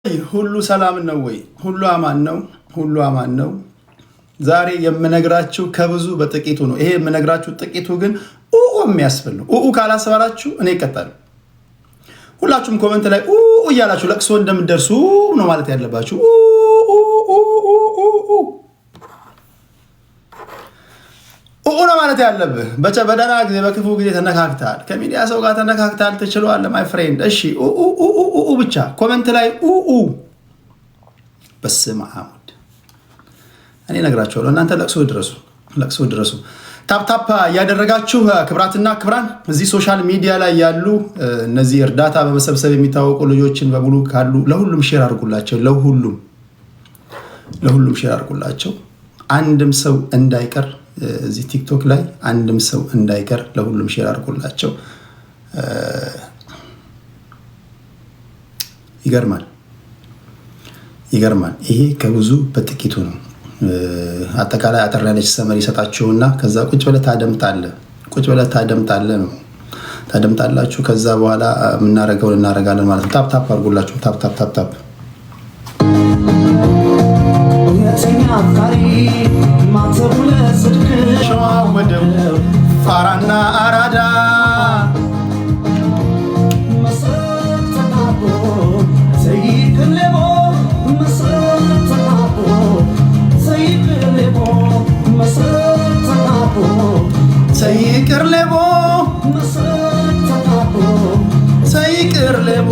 ሁሉ ሰላም ነው ወይ? ሁሉ አማን ነው። ሁሉ አማን ነው። ዛሬ የምነግራችሁ ከብዙ በጥቂቱ ነው። ይሄ የምነግራችሁ ጥቂቱ ግን የሚያስብል ነው። ካላስባላችሁ እኔ እቀጣለሁ። ሁላችሁም ኮመንት ላይ እያላችሁ ለቅሶ እንደምትደርሱ ነው ማለት ያለባችሁ። ነው ማለት ያለብህ። በደህና ጊዜ በክፉ ጊዜ ተነካክታል፣ ከሚዲያ ሰው ጋር ተነካክታል፣ ትችለዋለህ ማይ ፍሬንድ። እሺ ብቻ ኮመንት ላይ በስመ አብ። እኔ እነግራችኋለሁ፣ እናንተ ለቅሶ ድረሱ። ታፕታፕ እያደረጋችሁ ክብራትና ክብራን እዚህ ሶሻል ሚዲያ ላይ ያሉ እነዚህ እርዳታ በመሰብሰብ የሚታወቁ ልጆችን በሙሉ ካሉ ለሁሉም ሼር አድርጉላቸው። ለሁሉም ሼር አድርጉላቸው። አንድም ሰው እንዳይቀር እዚህ ቲክቶክ ላይ አንድም ሰው እንዳይቀር ለሁሉም ሼር አድርጉላቸው። ይገርማል። ይሄ ከብዙ በጥቂቱ ነው። አጠቃላይ አጠር ያለች ሰመሪ ይሰጣችሁና ከዛ ቁጭ ብለህ ታደምጣለህ ነው ታደምጣላችሁ። ከዛ በኋላ የምናደርገውን እናደርጋለን ማለት ነው። ታፕ አድርጉላችሁ። ታፕ ሸዋወደው ፋራና አራዳ ሰይቅር ሌቦ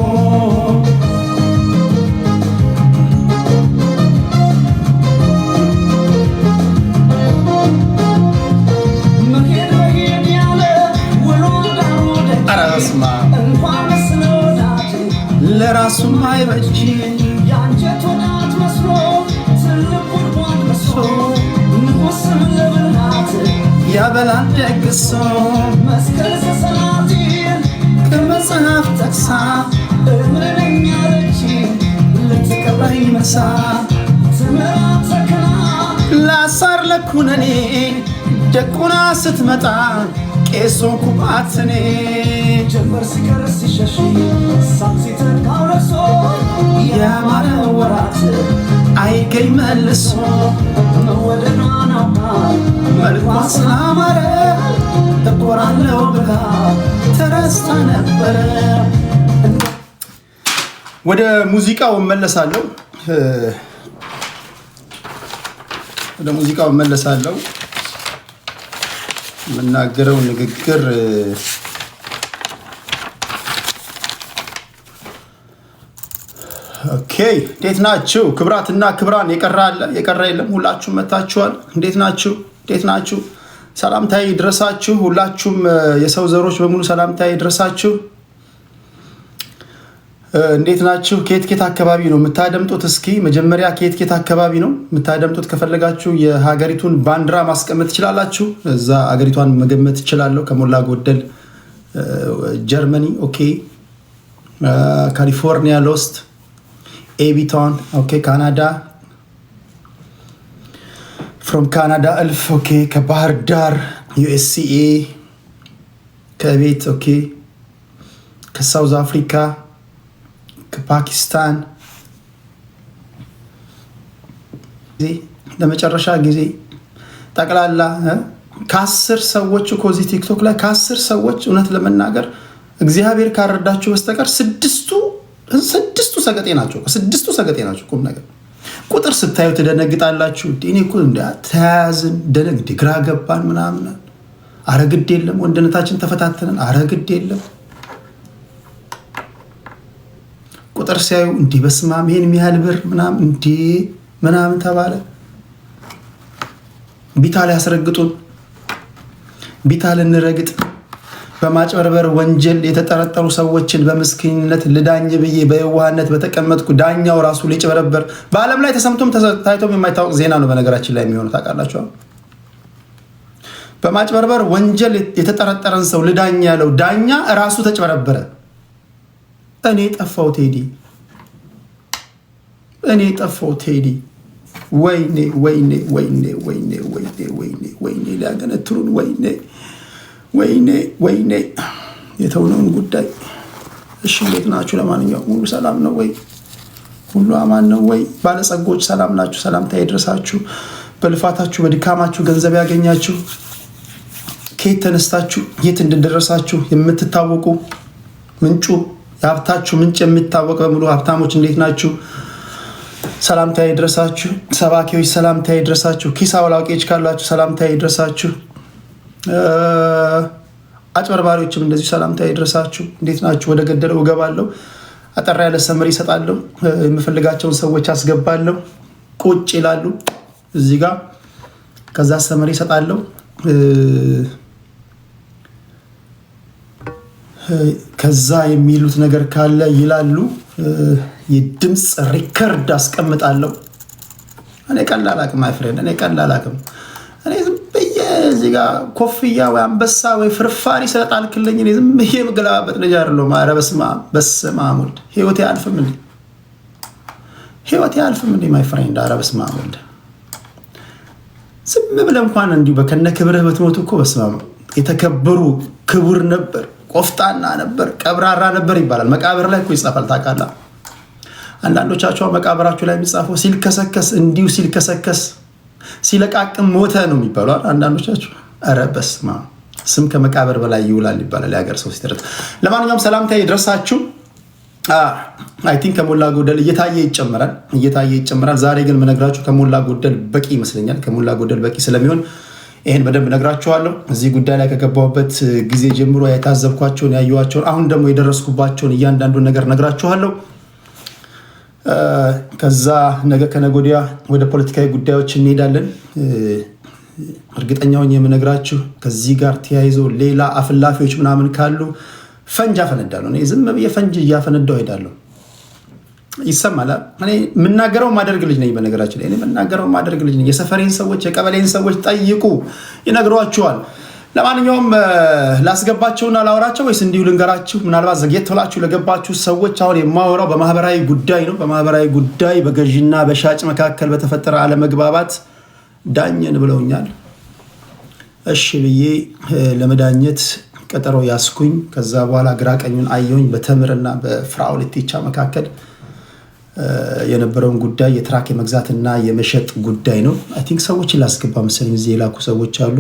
ለራሱም አይበጅ ያንጀት ወዳት መስሎ ትልቁን ጓድ መስሎ ንጉስም ለብልሃት ያበላል ደግሶ መስቀል ሰሰናቲን ከመጽሐፍ ጠቅሳ እምረኛ ለቺ ልትቀባይ መሳ ትምራት ተክና ላሳር ለኩነኔ ደቁና ስትመጣ ቄሶን ኩባትኔ ጀመር ሲቀር ሲሸሽ ሳምሲተን ካውረሶ የማረ ወራት አይገኝ መልሶ መወደዷ ነው መልኳ ስላማረ ተቆራለው ብላ ተረስታ ነበረ። ወደ ሙዚቃው እመለሳለሁ። የምናገረው ንግግር ኦኬ። እንዴት ናችሁ ክብራትና ክብራን? የቀረ የለም። ሁላችሁም መታችኋል። እንዴት ናችሁ? ሰላምታዬ ይድረሳችሁ። ሁላችሁም የሰው ዘሮች በሙሉ ሰላምታዬ ይድረሳችሁ። እንዴት ናችሁ? ከየት አካባቢ ነው የምታደምጡት? እስኪ መጀመሪያ ከየት አካባቢ ነው የምታደምጡት? ከፈለጋችሁ የሀገሪቱን ባንዲራ ማስቀመጥ ትችላላችሁ። እዛ ሀገሪቷን መገመት ትችላለሁ። ከሞላ ጎደል ጀርመኒ፣ ኦኬ፣ ካሊፎርኒያ ሎስት፣ ኤቢቶን፣ ኦኬ፣ ካናዳ፣ ፍሮም ካናዳ እልፍ፣ ኦኬ፣ ከባህር ዳር ዩኤስሲኤ፣ ከቤት፣ ኦኬ፣ ከሳውዝ አፍሪካ፣ ከፓኪስታን ለመጨረሻ ጊዜ ጠቅላላ ከ10 ሰዎች እኮ እዚህ ቲክቶክ ላይ ከ10 ሰዎች እውነት ለመናገር እግዚአብሔር ካረዳችሁ በስተቀር ስድስቱ ሰገጤ ናቸው። ቁም ነገር ቁጥር ስታዩ ትደነግጣላችሁ። እኔ እኮ ተያያዝን ደነግጥ ግራ ገባን ምናምን። አረ ግድ የለም ወንድነታችን ተፈታተንን። አረ ግድ የለም ቁጥር ሲያዩ እንዲህ በስማም ይሄን የሚያህል ብር ምናምን ተባለ። ቢታል ያስረግጡን፣ ቢታል እንረግጥ። በማጭበርበር ወንጀል የተጠረጠሩ ሰዎችን በምስኪንነት ልዳኝ ብዬ በየዋህነት በተቀመጥኩ ዳኛው ራሱ ሊጭበረበር በዓለም ላይ ተሰምቶም ታይቶም የማይታወቅ ዜና ነው። በነገራችን ላይ የሚሆነው ታውቃላችሁ። በማጭበርበር ወንጀል የተጠረጠረን ሰው ልዳኝ ያለው ዳኛ ራሱ ተጭበረበረ። እኔ ጠፋው ቴዲ። ወይኔ ሊያገነትሩን፣ ወይኔ የተውነውን ጉዳይ። እሺ እንዴት ናችሁ? ለማንኛውም ሙሉ ሰላም ነው ወይ? ሁሉ አማን ነው ወይ? ባለጸጎች ሰላም ናችሁ? ሰላምታ ይድረሳችሁ። በልፋታችሁ በድካማችሁ ገንዘብ ያገኛችሁ ከየት ተነስታችሁ የት እንደደረሳችሁ የምትታወቁ ምንጩ የሀብታችሁ ምንጭ የሚታወቅ በሙሉ ሀብታሞች እንዴት ናችሁ? ሰላምታ ይድረሳችሁ። ሰባኪዎች ሰላምታ ይድረሳችሁ። ኪስ አውላቂዎች ካላችሁ ሰላምታ ይድረሳችሁ። አጭበርባሪዎችም እንደዚሁ ሰላምታ ይድረሳችሁ። እንዴት ናችሁ? ወደ ገደለው እገባለሁ። አጠራ ያለ ሰመሪ ይሰጣለሁ። የምፈልጋቸውን ሰዎች አስገባለሁ። ቁጭ ይላሉ እዚህ ጋር። ከዛ ሰመሪ ይሰጣለሁ። ከዛ የሚሉት ነገር ካለ ይላሉ። የድምፅ ሪከርድ አስቀምጣለሁ። እኔ ቀላል አቅም አይፍሬንድ፣ እኔ ቀላል አቅም እኔ ዝም ብዬ እዚህ ጋር ኮፍያ ወይ አንበሳ ወይ ፍርፋሪ ስለጣልክልኝ እኔ ዝም ብዬ የምገለባበጥ ልጅ አይደለሁም። ኧረ በስመ አብ ወልድ። ህይወቴ አያልፍም እንዴ? ህይወቴ አያልፍም እንዴ ማይ ፍሬንድ? ኧረ በስመ አብ ወልድ። ዝም ብለህ እንኳን እንዲሁ በከነ ክብርህ ብትሞት እኮ በስመ አብ የተከበሩ ክቡር ነበር፣ ቆፍጣና ነበር፣ ቀብራራ ነበር ይባላል። መቃብር ላይ እኮ ይጻፋል ታውቃለህ። አንዳንዶቻቸው መቃብራችሁ ላይ የሚጻፈው ሲልከሰከስ እንዲሁ ሲልከሰከስ ሲለቃቅም ሞተ ነው የሚባለው አንዳንዶቻችሁ። ኧረ በስመ አብ ስም ከመቃብር በላይ ይውላል ይባላል የሀገር ሰው ሲተረት። ለማንኛውም ሰላምታ ይድረሳችሁ። አይ ቲንክ ከሞላ ጎደል እየታየ ይጨምራል። ዛሬ ግን የምነግራችሁ ከሞላ ጎደል በቂ ይመስለኛል። ከሞላ ጎደል በቂ ስለሚሆን ይህን በደንብ እነግራችኋለሁ። እዚህ ጉዳይ ላይ ከገባሁበት ጊዜ ጀምሮ የታዘብኳቸውን ያየኋቸውን፣ አሁን ደግሞ የደረስኩባቸውን እያንዳንዱን ነገር እነግራችኋለሁ። ከዛ ነገ ከነገ ወዲያ ወደ ፖለቲካዊ ጉዳዮች እንሄዳለን። እርግጠኛውን የምነግራችሁ ከዚህ ጋር ተያይዞ ሌላ አፍላፊዎች ምናምን ካሉ ፈንጅ አፈነዳለሁ። እኔ ዝም ብዬ ፈንጅ እያፈነዳው ሄዳለሁ። ይሰማል። እኔ የምናገረው ማደርግ ልጅ ነኝ። በነገራችን ላይ እኔ የምናገረው ማደርግ ልጅ ነኝ። የሰፈሬን ሰዎች የቀበሌን ሰዎች ጠይቁ፣ ይነግሯችኋል። ለማንኛውም ላስገባቸውና ላወራቸው ወይስ እንዲሁ ልንገራችሁ? ምናልባት ዘግየት ብላችሁ ለገባችሁ ሰዎች አሁን የማወራው በማህበራዊ ጉዳይ ነው። በማህበራዊ ጉዳይ በገዥና በሻጭ መካከል በተፈጠረ አለመግባባት ዳኘን ብለውኛል። እሺ ብዬ ለመዳኘት ቀጠሮ ያስኩኝ። ከዛ በኋላ ግራ ቀኙን አየሁኝ። በተምርና በፍራኦል ኢቴቻ መካከል የነበረውን ጉዳይ የትራክ የመግዛትና የመሸጥ ጉዳይ ነው። አይ ቲንክ ሰዎችን ላስገባ መሰለኝ። እዚህ የላኩ ሰዎች አሉ።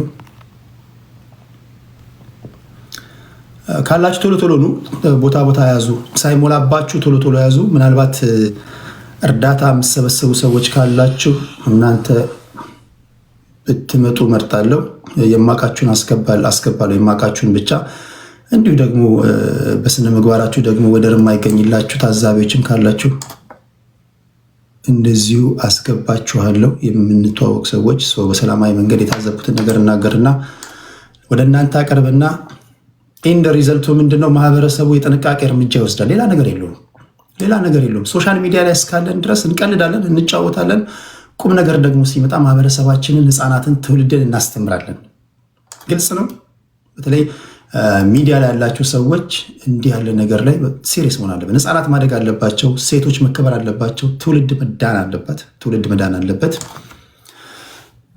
ካላችሁ ቶሎ ቶሎ ኑ። ቦታ ያዙ፣ ሳይሞላባችሁ ቶሎ ቶሎ ያዙ። ምናልባት እርዳታ የምትሰበሰቡ ሰዎች ካላችሁ እናንተ ብትመጡ መርጣለሁ። የማቃችሁን አስገባለሁ፣ የማቃችሁን ብቻ። እንዲሁ ደግሞ በስነ ምግባራችሁ ደግሞ ወደር የማይገኝላችሁ ታዛቢዎችም ካላችሁ እንደዚሁ አስገባችኋለሁ። የምንተዋወቅ ሰዎች በሰላማዊ መንገድ የታዘብኩትን ነገር እናገርና ወደ እናንተ አቀርብና ኢንደ ሪዘልቱ ምንድነው? ማህበረሰቡ የጥንቃቄ እርምጃ ይወስዳል። ሌላ ነገር የለውም። ሶሻል ሚዲያ ላይ እስካለን ድረስ እንቀልዳለን፣ እንጫወታለን። ቁም ነገር ደግሞ ሲመጣ ማህበረሰባችንን፣ ህፃናትን፣ ትውልድን እናስተምራለን። ግልጽ ነው። በተለይ ሚዲያ ላይ ያላችሁ ሰዎች እንዲህ ያለ ነገር ላይ ሲሪየስ መሆን አለበት። ህፃናት ማደግ አለባቸው። ሴቶች መከበር አለባቸው። ትውልድ መዳን አለበት።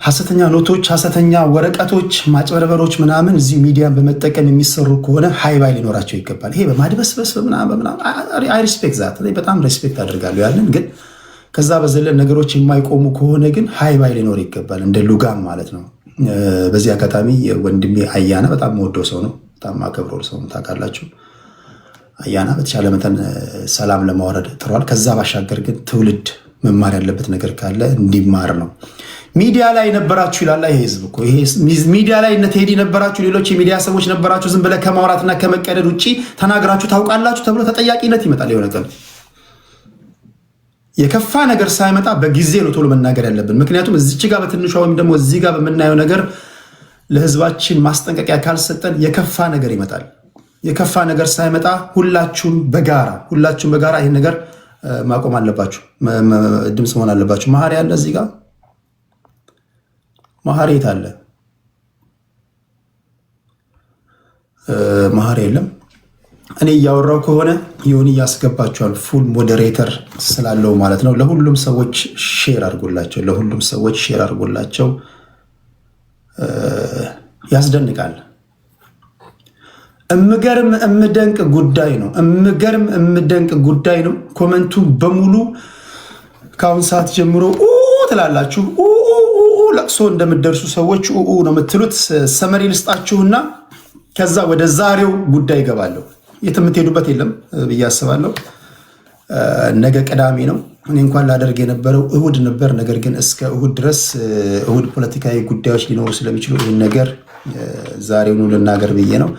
ሐሰተኛ ኖቶች፣ ሐሰተኛ ወረቀቶች፣ ማጭበርበሮች ምናምን እዚህ ሚዲያን በመጠቀም የሚሰሩ ከሆነ ሃይባይ ሊኖራቸው ይገባል። ይሄ በማድበስበስ ምናምን አይ ሪስፔክት ዛት በጣም ሪስፔክት አድርጋለሁ ያለን። ግን ከዛ በዘለን ነገሮች የማይቆሙ ከሆነ ግን ሃይባይ ሊኖር ይገባል፣ እንደ ሉጋም ማለት ነው። በዚህ አጋጣሚ ወንድሜ አያና በጣም መወደው ሰው ነው፣ በጣም ማከብረው ሰው ነው። ታውቃላችሁ አያና በተቻለ መጠን ሰላም ለማውረድ ጥሯል። ከዛ ባሻገር ግን ትውልድ መማር ያለበት ነገር ካለ እንዲማር ነው። ሚዲያ ላይ ነበራችሁ ይላል ይሄ ህዝብ እኮ። ይሄ ሚዲያ ላይ እነ ቴዲ ነበራችሁ፣ ሌሎች የሚዲያ ሰዎች ነበራችሁ። ዝም ብለህ ከማውራትና ከመቀደድ ውጪ ተናግራችሁ ታውቃላችሁ ተብሎ ተጠያቂነት ይመጣል። የሆነ ቀን የከፋ ነገር ሳይመጣ በጊዜ ነው ቶሎ መናገር ያለብን። ምክንያቱም እዚች ጋር በትንሿ ወይም ደግሞ እዚህ ጋር በምናየው ነገር ለህዝባችን ማስጠንቀቂያ ካልሰጠን የከፋ ነገር ይመጣል። የከፋ ነገር ሳይመጣ ሁላችሁም በጋራ ይህን ነገር ማቆም አለባችሁ፣ ድምፅ መሆን አለባችሁ። መሀሪ ያለ እዚህ ጋር መሀሪ የት አለ? መሀሪ የለም። እኔ እያወራው ከሆነ ይሁን እያስገባቸዋል። ፉል ሞዴሬተር ስላለው ማለት ነው። ለሁሉም ሰዎች ሼር አድርጎላቸው። ያስደንቃል። እምደንቅ ጉዳይ ነው። ኮመንቱ በሙሉ ከአሁን ሰዓት ጀምሮ ትላላችሁ። ለቅሶ እንደምትደርሱ ሰዎች ነው የምትሉት። ሰመሪ ልስጣችሁና ከዛ ወደ ዛሬው ጉዳይ ይገባለሁ። የትም የምትሄዱበት የለም ብዬ አስባለሁ። ነገ ቅዳሜ ነው። እኔ እንኳን ላደርግ የነበረው እሁድ ነበር። ነገር ግን እስከ እሁድ ድረስ እሁድ ፖለቲካዊ ጉዳዮች ሊኖሩ ስለሚችሉ ይህን ነገር ዛሬውኑ ልናገር ብዬ ነው።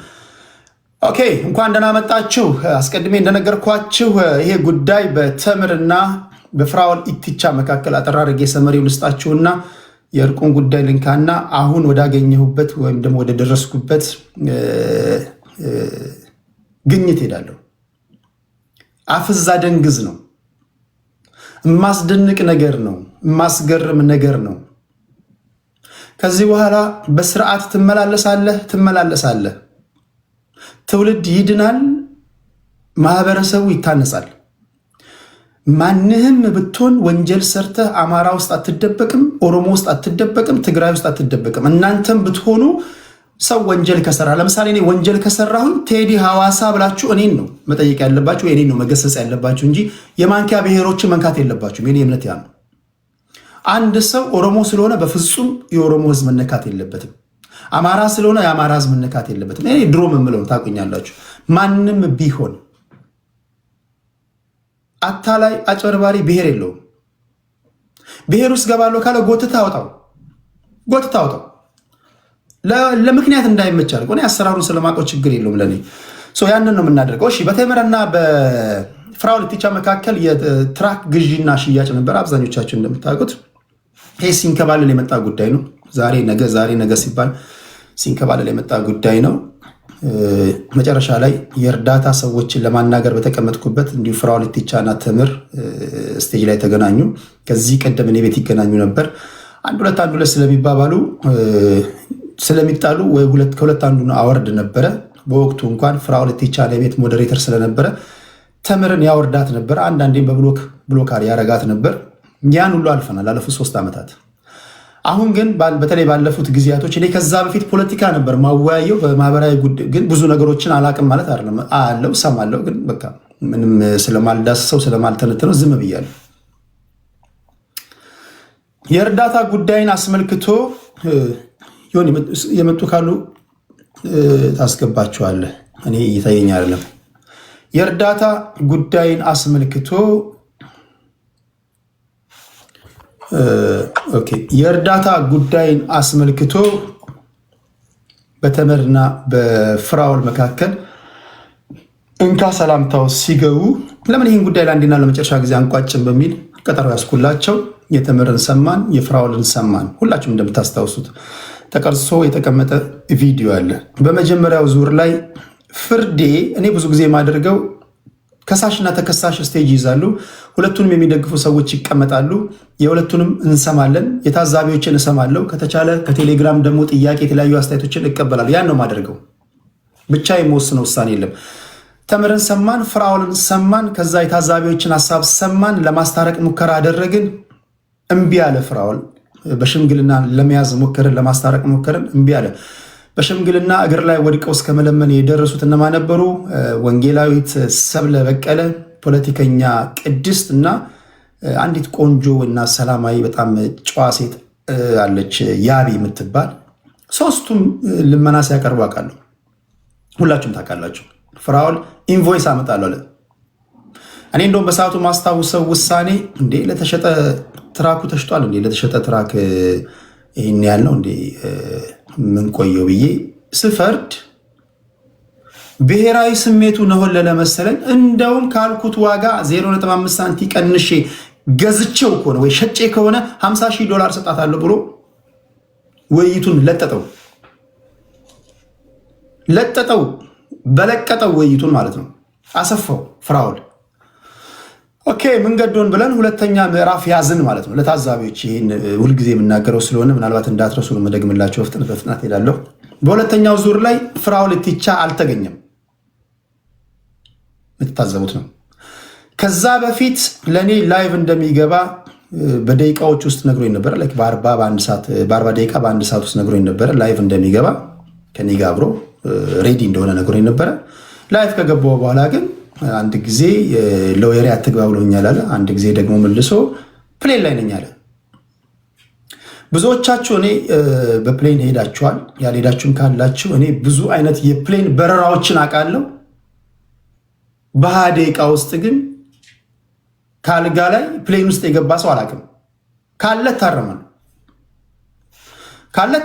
ኦኬ፣ እንኳን ደህና መጣችሁ። አስቀድሜ እንደነገርኳችሁ ይሄ ጉዳይ በተምርና በፍራኦል ኢቲቻ መካከል አጠር አድርጌ ሰመሪው ልስጣችሁና የእርቁን ጉዳይ ልንካና አሁን ወዳገኘሁበት ወይም ደግሞ ወደ ደረስኩበት ግኝት ሄዳለሁ። አፍዛ ደንግዝ ነው። የማስደንቅ ነገር ነው። የማስገርም ነገር ነው። ከዚህ በኋላ በስርዓት ትመላለሳለህ። ትውልድ ይድናል። ማህበረሰቡ ይታነጻል። ማንህም ብትሆን ወንጀል ሰርተህ አማራ ውስጥ አትደበቅም፣ ኦሮሞ ውስጥ አትደበቅም፣ ትግራይ ውስጥ አትደበቅም። እናንተም ብትሆኑ ሰው ወንጀል ከሰራ ለምሳሌ እኔ ወንጀል ከሰራሁኝ ቴዲ ሐዋሳ ብላችሁ እኔን ነው መጠየቅ ያለባችሁ፣ እኔን ነው መገሰጽ ያለባችሁ እንጂ የማንኪያ ብሔሮችን መንካት የለባችሁም። የኔ እምነት ያ ነው። አንድ ሰው ኦሮሞ ስለሆነ በፍጹም የኦሮሞ ህዝብ መነካት የለበትም። አማራ ስለሆነ የአማራ ህዝብ መነካት የለበትም። እኔ ድሮም የምለው ታውቁኛላችሁ። ማንም ቢሆን አታላይ አጭበርባሪ ብሔር የለውም። ብሔር ውስጥ ገባለሁ ካለ ጎትታ አውጣው። ለምክንያት እንዳይመች አድርገው። እኔ አሰራሩን ስለማውቀው ችግር የለውም ለኔ። ያንን ነው የምናደርገው። እሺ፣ በተምርና በፍራኦል ኢቲቻ መካከል የትራክ ግዢና ሽያጭ ነበር። አብዛኞቻችን እንደምታውቁት ይሄ ሲንከባለል የመጣ ጉዳይ ነው። ዛሬ ነገ ሲባል ሲንከባለል የመጣ ጉዳይ ነው። መጨረሻ ላይ የእርዳታ ሰዎችን ለማናገር በተቀመጥኩበት እንዲሁ ፍራኦል ኢቲቻና ተምር ስቴጅ ላይ ተገናኙ። ከዚህ ቀደም እኔ ቤት ይገናኙ ነበር። አንድ ሁለት ስለሚባባሉ ስለሚጣሉ ወይ ከሁለት አንዱ አወርድ ነበረ። በወቅቱ እንኳን ፍራኦል ኢቲቻ ለቤት ሞዴሬተር ስለነበረ ተምርን ያወርዳት ነበር። አንዳንዴም በብሎካር ያረጋት ነበር። ያን ሁሉ አልፈናል ላለፉት 3 ዓመታት። አሁን ግን በተለይ ባለፉት ጊዜያቶች እኔ ከዛ በፊት ፖለቲካ ነበር ማወያየው በማህበራዊ ጉዳይ፣ ግን ብዙ ነገሮችን አላቅም ማለት አይደለም። አለው ሰማለው፣ ግን በቃ ምንም ስለማልዳስሰው ስለማልተነተነው ዝም ብያለሁ። የእርዳታ ጉዳይን አስመልክቶ ይሁን የመጡ ካሉ ታስገባቸዋለህ። እኔ እየታየኝ አይደለም። የእርዳታ ጉዳይን አስመልክቶ የእርዳታ ጉዳይን አስመልክቶ በተምርና በፍራኦል መካከል እንካ ሰላምታው ሲገቡ ለምን ይህን ጉዳይ ለአንዴና ለመጨረሻ ጊዜ አንቋጭም በሚል ቀጠሮ ያስኩላቸው። የተምርን ሰማን፣ የፍራኦልን ሰማን። ሁላችሁም እንደምታስታውሱት ተቀርጾ የተቀመጠ ቪዲዮ አለ። በመጀመሪያው ዙር ላይ ፍርዴ እኔ ብዙ ጊዜ የማደርገው ከሳሽና ተከሳሽ ስቴጅ ይይዛሉ። ሁለቱንም የሚደግፉ ሰዎች ይቀመጣሉ። የሁለቱንም እንሰማለን። የታዛቢዎችን እሰማለሁ። ከተቻለ ከቴሌግራም ደግሞ ጥያቄ፣ የተለያዩ አስተያየቶችን እቀበላለሁ። ያን ነው የማደርገው። ብቻ የምወስነው ውሳኔ የለም። ተምርን ሰማን፣ ፍራኦልን ሰማን። ከዛ የታዛቢዎችን ሀሳብ ሰማን። ለማስታረቅ ሙከራ አደረግን። እምቢ አለ ፍራኦል። በሽምግልና ለመያዝ ሞከርን፣ ለማስታረቅ ሞከርን፣ እምቢ አለ። በሽምግልና እግር ላይ ወድቀው እስከ መለመን የደረሱት እነማ ነበሩ? ወንጌላዊት ሰብለ በቀለ፣ ፖለቲከኛ ቅድስት እና አንዲት ቆንጆ እና ሰላማዊ በጣም ጨዋ ሴት አለች ያቢ የምትባል። ሶስቱም ልመና ሲያቀርቡ አውቃለሁ። ሁላችሁም ታውቃላችሁ። ፍራኦል ኢንቮይስ አመጣለሁ አለ። እኔ እንደውም በሰዓቱ ማስታውሰው ውሳኔ እንዴ ለተሸጠ ትራኩ ተሽጧል እንዴ ለተሸጠ ትራክ ይህን ያህል ነው እንዴ ምንቆየው ብዬ ስፈርድ ብሔራዊ ስሜቱ ነሆለለ መሰለኝ። እንደውም ካልኩት ዋጋ 0.5 ሳንቲ ቀንሼ ገዝቼው ከሆነ ወይ ሸጬ ከሆነ $50,000 ሰጣታለሁ ብሎ ውይይቱን በለቀጠው ውይይቱን ማለት ነው። አሰፋው ፍራኦል። ኦኬ መንገዶን ብለን ሁለተኛ ምዕራፍ ያዝን ማለት ነው። ለታዛቢዎች ይህን ሁልጊዜ የምናገረው ስለሆነ ምናልባት እንዳትረሱ ነው መደግምላቸው። በፍጥነት ሄዳለሁ። በሁለተኛው ዙር ላይ ፍራኦል ኢቲቻ አልተገኘም። የምትታዘቡት ነው። ከዛ በፊት ለእኔ ላይቭ እንደሚገባ በደቂቃዎች ውስጥ ነግሮኝ ነበረ። በ40 ደቂቃ በ1 ሰዓት ውስጥ ነግሮኝ ነበረ ላይቭ እንደሚገባ ከኔ ጋር አብሮ ሬዲ እንደሆነ ነግሮኝ ነበረ። ላይቭ ከገባው በኋላ ግን አንድ ጊዜ ሎየሪ አትግባ ብሎኛል አለ። አንድ ጊዜ ደግሞ መልሶ ፕሌን ላይ ነኝ አለ። ብዙዎቻችሁ እኔ በፕሌን ሄዳችኋል። ያልሄዳችሁም ካላችሁ እኔ ብዙ አይነት የፕሌን በረራዎችን አውቃለሁ። በ20 ደቂቃ ውስጥ ግን ካልጋ ላይ ፕሌን ውስጥ የገባ ሰው አላውቅም። ካለ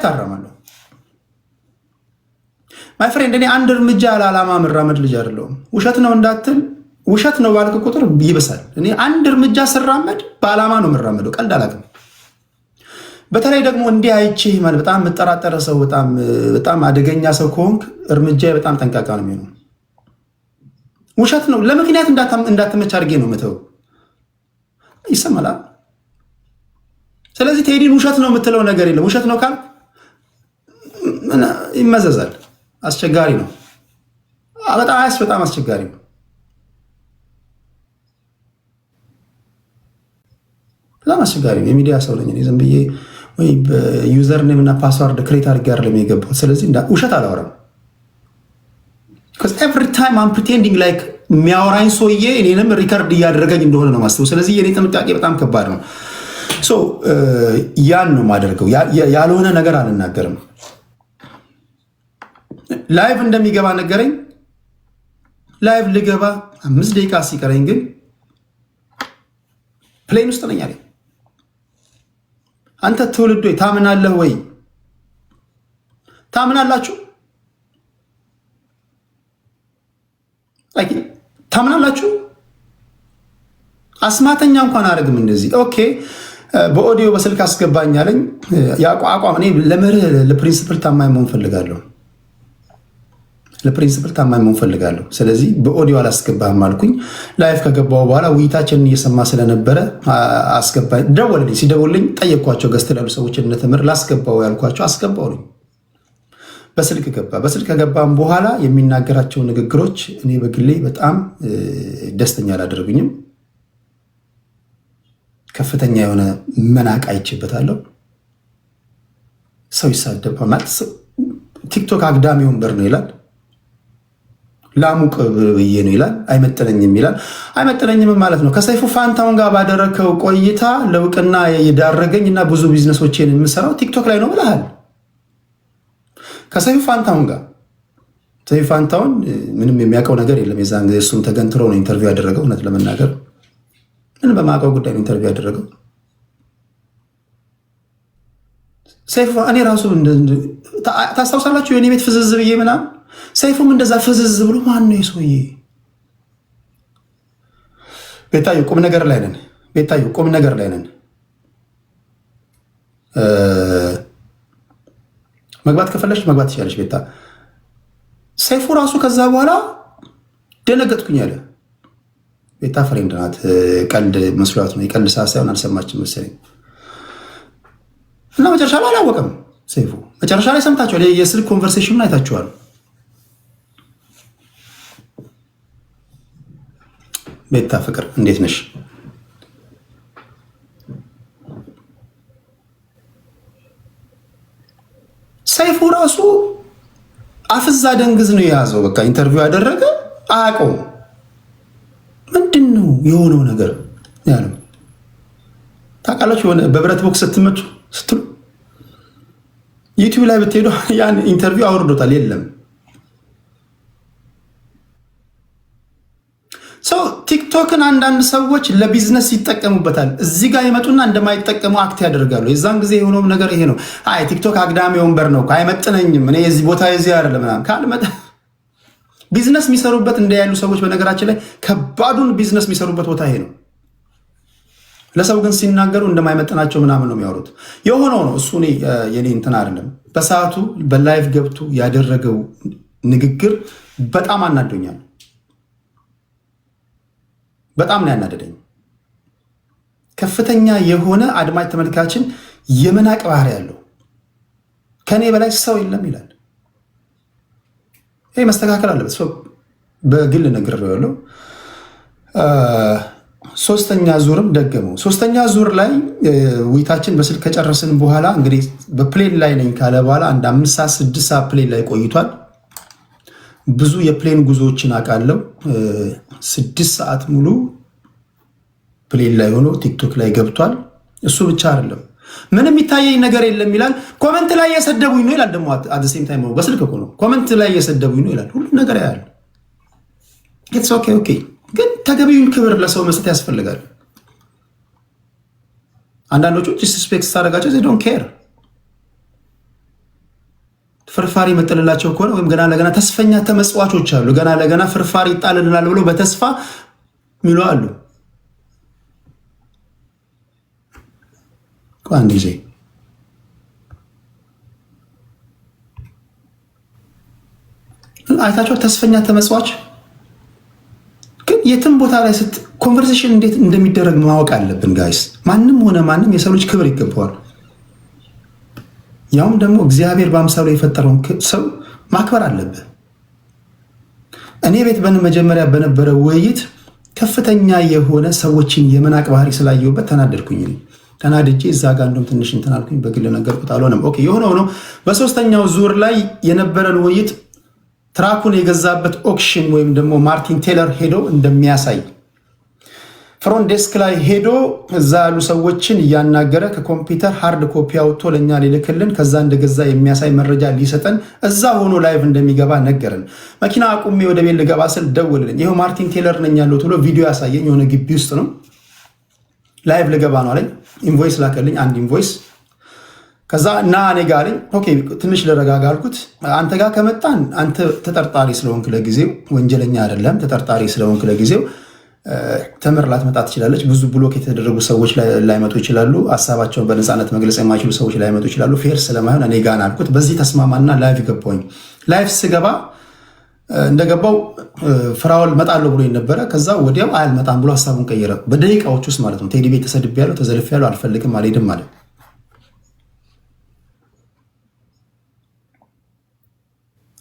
ታረማለሁ። ማይ ፍሬንድ እኔ አንድ እርምጃ ለዓላማ መራመድ ልጅ አይደለሁም። ውሸት ነው እንዳትል፣ ውሸት ነው ባልክ ቁጥር ይብሳል። እኔ አንድ እርምጃ ስራመድ በዓላማ ነው የምራመደው። ቀልድ አላውቅም። በተለይ ደግሞ እንዲህ አይቼ ማለት በጣም የምጠራጠረ ሰው፣ በጣም አደገኛ ሰው ከሆንክ እርምጃ በጣም ጠንቃቃ ነው የሚሆነው። ውሸት ነው ለምክንያት እንዳትመች አድርጌ ነው መተው ይሰማል። ስለዚህ ቴዲን ውሸት ነው የምትለው ነገር የለም። ውሸት ነው ካል ይመዘዛል። አስቸጋሪ ነው። በጣም አስቸጋሪ ነው። በጣም አስቸጋሪ ነው። የሚዲያ ሰው ነኝ ዝም ብዬ ወይ በዩዘር ኔም እና ፓስዋርድ ክሬት አድርጌ አይደለም የገባሁት። ስለዚህ ውሸት አላወራም። because every time I'm pretending like የሚያወራኝ ሰውዬ እኔንም ሪከርድ እያደረገኝ እንደሆነ ነው ማስበው። ስለዚህ የኔ ጥንቃቄ በጣም ከባድ ነው። ያን ነው የማደርገው። ያልሆነ ነገር አልናገርም። ላይቭ እንደሚገባ ነገረኝ። ላይቭ ልገባ 5 ደቂቃ ሲቀረኝ ግን ፕሌን ውስጥ ነኝ አለኝ። አንተ ትውልድ ወይ ታምናለህ ወይ? ታምናላችሁ? ታምናላችሁ? አስማተኛ እንኳን አረግም እንደዚህ ኦኬ። በኦዲዮ በስልክ አስገባኝ አለኝ። አቋም እኔ ለመርህ ለፕሪንሲፕል ታማኝ መሆን ፈልጋለሁ። ስለዚህ በኦዲዮ አላስገባህም አልኩኝ። ላይፍ ከገባው በኋላ ውይይታችንን እየሰማ ስለነበረ አስገባኝ። ደወልልኝ። ሲደውልኝ ጠየኳቸው። ገዝት ላሉ ሰዎች እንደተምር ላስገባው ያልኳቸው አስገባውልኝ። በስልክ ገባ። በስልክ ከገባም በኋላ የሚናገራቸው ንግግሮች እኔ በግሌ በጣም ደስተኛ አላደረጉኝም። ከፍተኛ የሆነ መናቅ አይቼበታለሁ። ሰው ይሳደብ ማለት ቲክቶክ አግዳሚ ወንበር ነው ይላል። ላሙቅ ብዬ ነው ይላል። አይመጥነኝም ይላል። አይመጥነኝም ማለት ነው። ከሰይፉ ፋንታውን ጋር ባደረከው ቆይታ ለውቅና የዳረገኝ እና ብዙ ቢዝነሶችን የምሰራው ቲክቶክ ላይ ነው ብለሃል። ከሰይፉ ፋንታውን ጋር ሰይፉ ፋንታውን ምንም የሚያውቀው ነገር የለም። የዛን ጊዜ እሱም ተገንትሮ ነው ኢንተርቪው ያደረገው። እውነት ለመናገር ምን በማውቀው ጉዳይ ነው ኢንተርቪው ያደረገው ሰይፉ። እኔ ራሱ ታስታውሳላችሁ የኔ ቤት ፍዝዝ ብዬ ምናምን ሰይፉም እንደዛ ፍዝዝ ብሎ ማን ነው የሰውዬ? ቤታዩ ቁም ነገር ላይ ነን። መግባት ከፈለሽ መግባት ትችላለሽ ቤታ። ሰይፉ ራሱ ከዛ በኋላ ደነገጥኩኝ አለ። ቤታ ፍሬንድ ናት። ቀልድ መስሏት ነው። የቀልድ ሰዓት ሳይሆን አልሰማችም መሰለኝ እና መጨረሻ ላይ አላወቀም ሰይፉ። መጨረሻ ላይ ሰምታችኋል። የስልክ ኮንቨርሴሽኑን አይታችኋል። ቤታ ፍቅር እንዴት ነሽ? ሰይፉ ራሱ አፍዛ ደንግዝ ነው የያዘው። በቃ ኢንተርቪው ያደረገ አያውቀውም። ምንድን ነው የሆነው ነገር ያለው ታውቃላችሁ? የሆነ በብረት ቦክስ ስትሉ ዩቲዩብ ላይ ብትሄዱ ያን ኢንተርቪው አውርዶታል። የለም ሰው ቲክቶክን አንዳንድ ሰዎች ለቢዝነስ ይጠቀሙበታል። እዚህ ጋር ይመጡና እንደማይጠቀሙ አክት ያደርጋሉ። የዛን ጊዜ የሆነው ነገር ይሄ ነው። አይ ቲክቶክ አግዳሚ ወንበር ነው፣ አይመጥነኝም፣ እኔ የዚህ ቦታ የዚህ አይደለም ምናምን ካልመጣ ቢዝነስ የሚሰሩበት እንደ ያሉ ሰዎች በነገራችን ላይ ከባዱን ቢዝነስ የሚሰሩበት ቦታ ይሄ ነው። ለሰው ግን ሲናገሩ እንደማይመጥናቸው ምናምን ነው የሚያወሩት። የሆነው ነው እሱ የኔ እንትን አይደለም። በሰዓቱ በላይቭ ገብቶ ያደረገው ንግግር በጣም አናዶኛል። በጣም ነው ያናደደኝ። ከፍተኛ የሆነ አድማጭ ተመልካችን የመናቅ ባህሪ ያለው ከኔ በላይ ሰው የለም ይላል። ይሄ መስተካከል አለበት። በግል ነግሬው ያለው ሶስተኛ ዙርም ደገመው። ሶስተኛ ዙር ላይ ውይይታችን በስልክ ከጨረስን በኋላ እንግዲህ በፕሌን ላይ ነኝ ካለ በኋላ አንድ 5 ሰዓት 6 ሰዓት ፕሌን ላይ ቆይቷል። ብዙ የፕሌን ጉዞዎችን አውቃለሁ። 6 ሰዓት ሙሉ ፕሌን ላይ ሆኖ ቲክቶክ ላይ ገብቷል። እሱ ብቻ አይደለም ምንም የሚታየኝ ነገር የለም ይላል። ኮመንት ላይ እየሰደቡኝ ነው ይላል። ደግሞ አደሴም ታይም በስልክ እኮ ነው ኮመንት ላይ እየሰደቡኝ ነው ይላል። ሁሉ ነገር ያያል። ኢትስ ኦኬ ኦኬ። ግን ተገቢውን ክብር ለሰው መስጠት ያስፈልጋል። አንዳንዶቹ ዲስሪስፔክት ታደርጋቸው they don't care። ፍርፋሪ መጠለላቸው ከሆነ ወይም ገና ለገና ተስፈኛ ተመጽዋቾች አሉ። ገና ለገና ፍርፋሪ ይጣልልናል ብሎ በተስፋ ሚሉ አሉ። አንድ ጊዜ አይታቸው ተስፈኛ ተመጽዋች ግን የትም ቦታ ላይ ኮንቨርሴሽን እንዴት እንደሚደረግ ማወቅ አለብን ጋይስ። ማንም ሆነ ማንም የሰው ልጅ ክብር ይገባዋል። ያውም ደግሞ እግዚአብሔር በአምሳሉ የፈጠረውን ሰው ማክበር አለብህ። እኔ ቤት መጀመሪያ በነበረ ውይይት ከፍተኛ የሆነ ሰዎችን የመናቅ ባህሪ ስላየሁበት ተናደድኩኝ። ተናድጄ እዛ ጋር እንደውም ትንሽ እንትን አልኩኝ። በግል ነገርኩት፣ አልሆነም። ኦኬ የሆነ ሆኖ በሶስተኛው ዙር ላይ የነበረን ውይይት ትራኩን የገዛበት ኦክሽን ወይም ደግሞ ማርቲን ቴለር ሄዶ እንደሚያሳይ ፍሮንት ዴስክ ላይ ሄዶ እዛ ያሉ ሰዎችን እያናገረ ከኮምፒውተር ሃርድ ኮፒ አውጥቶ ለእኛ ሊልክልን ከዛ እንደገዛ የሚያሳይ መረጃ ሊሰጠን እዛ ሆኖ ላይቭ እንደሚገባ ነገረን። መኪና አቁሜ ወደ ቤት ልገባ ስል ደውልልኝ፣ ይኸው ማርቲን ቴለር ነኝ ያለሁት ብሎ ቪዲዮ ያሳየኝ። የሆነ ግቢ ውስጥ ነው፣ ላይቭ ልገባ ነው አለኝ። ኢንቮይስ ላከልኝ፣ አንድ ኢንቮይስ። ከዛ እና እኔ ጋር አለኝ። ኦኬ ትንሽ ልረጋጋ አልኩት። አንተ ጋር ከመጣን አንተ ተጠርጣሪ ስለሆንክ ለጊዜው፣ ወንጀለኛ አይደለም፣ ተጠርጣሪ ስለሆንክ ለጊዜው ተምር ላትመጣ ትችላለች። ብዙ ብሎክ የተደረጉ ሰዎች ላይመጡ ይችላሉ። ሀሳባቸውን በነፃነት መግለጽ የማይችሉ ሰዎች ላይመጡ ይችላሉ። ፌር ስለማይሆን እኔ ጋር አልኩት። በዚህ ተስማማና ላይቭ ገባሁኝ። ላይቭ ስገባ እንደገባው ፍራውል መጣለሁ ብሎ ነበረ። ከዛ ወዲያው አልመጣም ብሎ ሀሳቡን ቀየረ። በደቂቃዎች ውስጥ ማለት ነው። ቴዲ ቤት ተሰድቤያለሁ፣ ተዘልፌያለሁ፣ አልፈልግም፣ አልሄድም ማለት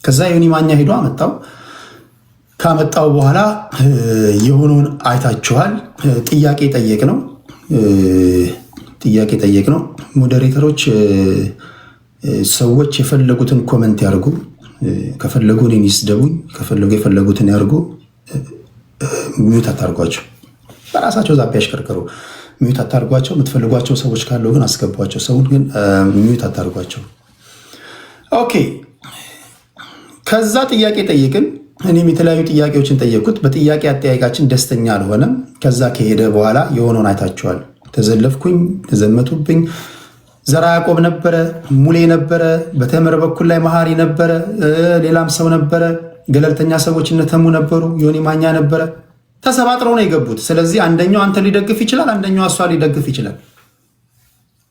ከዛ ዮኒ ማኛ ሄዶ አመጣው። ካመጣው በኋላ የሆነውን አይታችኋል። ጥያቄ ጠየቅ ነው። ሞዴሬተሮች ሰዎች የፈለጉትን ኮመንት ያርጉ፣ ከፈለጉ እኔን ይስደቡኝ፣ ከፈለጉ የፈለጉትን ያርጉ። ሚዩት አታርጓቸው፣ በራሳቸው ዛቤ ያሽከርከሩ። ሚዩት አታርጓቸው። የምትፈልጓቸው ሰዎች ካለው ግን አስገቧቸው። ሰውን ግን ሚዩት አታርጓቸው። ኦኬ። ከዛ ጥያቄ ጠየቅን። እኔም የተለያዩ ጥያቄዎችን ጠየቅኩት። በጥያቄ አጠያየቃችን ደስተኛ አልሆነም። ከዛ ከሄደ በኋላ የሆነውን አይታችኋል። ተዘለፍኩኝ፣ ተዘመቱብኝ። ዘራ ያዕቆብ ነበረ፣ ሙሌ ነበረ፣ በተምር በኩል ላይ መሀሪ ነበረ፣ ሌላም ሰው ነበረ፣ ገለልተኛ ሰዎች እነተሙ ነበሩ፣ ዮኒ ማኛ ነበረ። ተሰባጥረው ነው የገቡት። ስለዚህ አንደኛው አንተ ሊደግፍ ይችላል፣ አንደኛው እሷ ሊደግፍ ይችላል።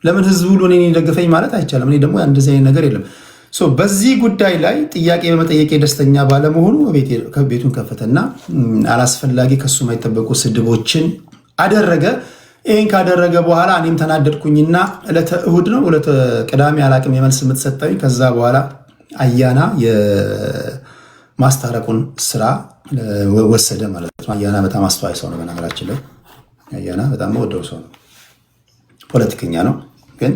ለምን ህዝብ ሁሉ እኔን ሊደግፈኝ ማለት አይቻልም። እኔ ደግሞ እንደዚህ አይነት ነገር የለም። በዚህ ጉዳይ ላይ ጥያቄ በመጠየቅ ደስተኛ ባለመሆኑ ቤቱን ከፈተና አላስፈላጊ ከሱ የማይጠበቁ ስድቦችን አደረገ። ይህን ካደረገ በኋላ እኔም ተናደድኩኝና ዕለተ እሁድ ነው ዕለተ ቅዳሜ አላቅም የመልስ የምትሰጠኝ። ከዛ በኋላ አያና የማስታረቁን ስራ ወሰደ ማለት ነው። አያና በጣም አስተዋይ ሰው ነው። በነገራችን ላይ አያና በጣም ወደው ሰው ነው። ፖለቲከኛ ነው ግን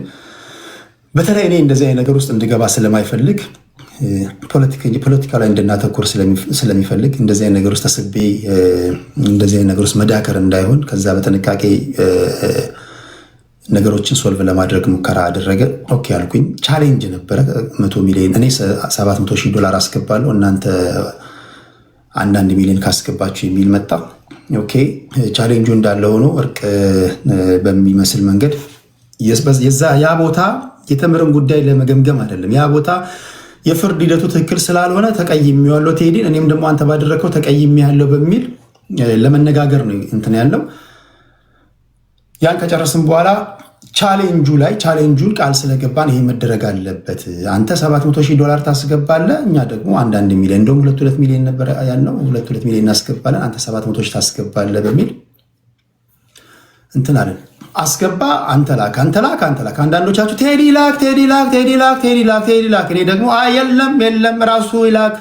በተለይ እኔ እንደዚህ አይነት ነገር ውስጥ እንድገባ ስለማይፈልግ ፖለቲካ ላይ እንድናተኩር ስለሚፈልግ እንደዚህ አይነት ነገር ውስጥ ተስቤ እንደዚህ አይነት ነገር ውስጥ መዳከር እንዳይሆን ከዛ በጥንቃቄ ነገሮችን ሶልቭ ለማድረግ ሙከራ አደረገ። ኦኬ አልኩኝ። ቻሌንጅ ነበረ። 100 ሚሊዮን እኔ $700,000 አስገባለሁ እናንተ 1 ሚሊዮን ካስገባችሁ የሚል መጣ። ኦኬ ቻሌንጁ እንዳለ ሆኖ እርቅ በሚመስል መንገድ ያ ቦታ የተምርን ጉዳይ ለመገምገም አይደለም። ያ ቦታ የፍርድ ሂደቱ ትክክል ስላልሆነ ተቀይሜዋለሁ ቴዲን፣ እኔም ደግሞ አንተ ባደረከው ተቀይሜያለሁ በሚል ለመነጋገር ነው እንትን ያለው። ያን ከጨረስን በኋላ ቻሌንጁን ቃል ስለገባን ይሄ መደረግ አለበት። አንተ $700,000 ታስገባለህ፣ እኛ ደግሞ 1 ሚሊዮን እንደውም 2 ሚሊዮን ነበር ያልነው፣ 2 ሚሊዮን እናስገባለን፣ አንተ 700,000 ታስገባለህ በሚል እንትን አለን። አስገባ፣ አንተ ላክ። አንዳንዶቻችሁ ቴዲ ላክ። እኔ ደግሞ የለም ራሱ ይላክ።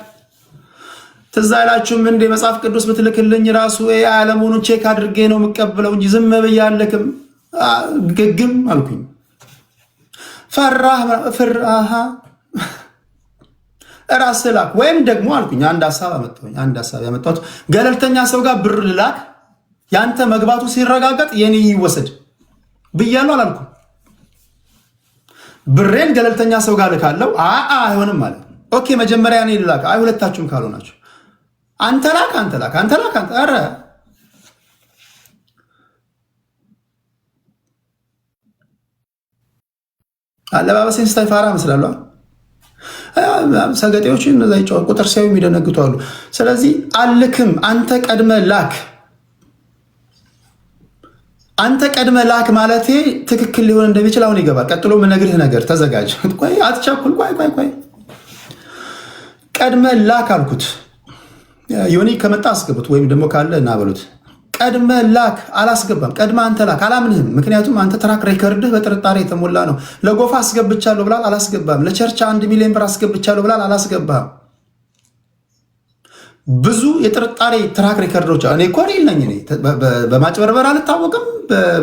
ትዝ አይላችሁም እንደ መጽሐፍ ቅዱስ ብትልክልኝ ራሱ አለመሆኑን ቼክ አድርጌ ነው የምቀበለው እንጂ ዝም ብዬ አልልክም። ግግም አልኩኝ። ፈራህ ራስህ ላክ። ወይም ደግሞ አልኩኝ አንድ ሀሳብ ያመጣሁት ገለልተኛ ሰው ጋር ብር ልላክ ያንተ መግባቱ ሲረጋገጥ የኔ ይወሰድ ብያለሁ አላልኩም? ብሬን ገለልተኛ ሰው ጋር ልካለው። አይሆንም ማለት ኦኬ፣ መጀመሪያ እኔ ልላክ። አይ ሁለታችሁም ካልሆናችሁ አንተ ላክ። ኧረ አለባበሴን ስታይ ፋራ መስላለሁ። ሰገጤዎች እነዛ ይጫወት ቁጥር ሲያዩ የሚደነግጡ አሉ። ስለዚህ አልክም። አንተ ቀድመ ላክ ማለቴ ትክክል ሊሆን እንደሚችል አሁን ይገባል። ቀጥሎ ምነግርህ ነገር ተዘጋጅ። ቆይ አትቸኩል። ቆይ ቀድመ ላክ አልኩት። ዮኒ ከመጣ አስገቡት፣ ወይም ደግሞ ካለ እና በሉት። ቀድመ ላክ አላስገባም። ቀድመ አንተ ላክ አላምንህም። ምክንያቱም አንተ ትራክ ሬከርድህ በጥርጣሬ የተሞላ ነው። ለጎፋ አስገብቻለሁ ብላል፣ አላስገባም። ለቸርች 1 ሚሊዮን ብር አስገብቻለሁ ብላል፣ አላስገባም። ብዙ የጥርጣሬ ትራክ ሬከርዶች እኔ እኮ ሪል ነኝ። እኔ በማጭበርበር አልታወቅም፣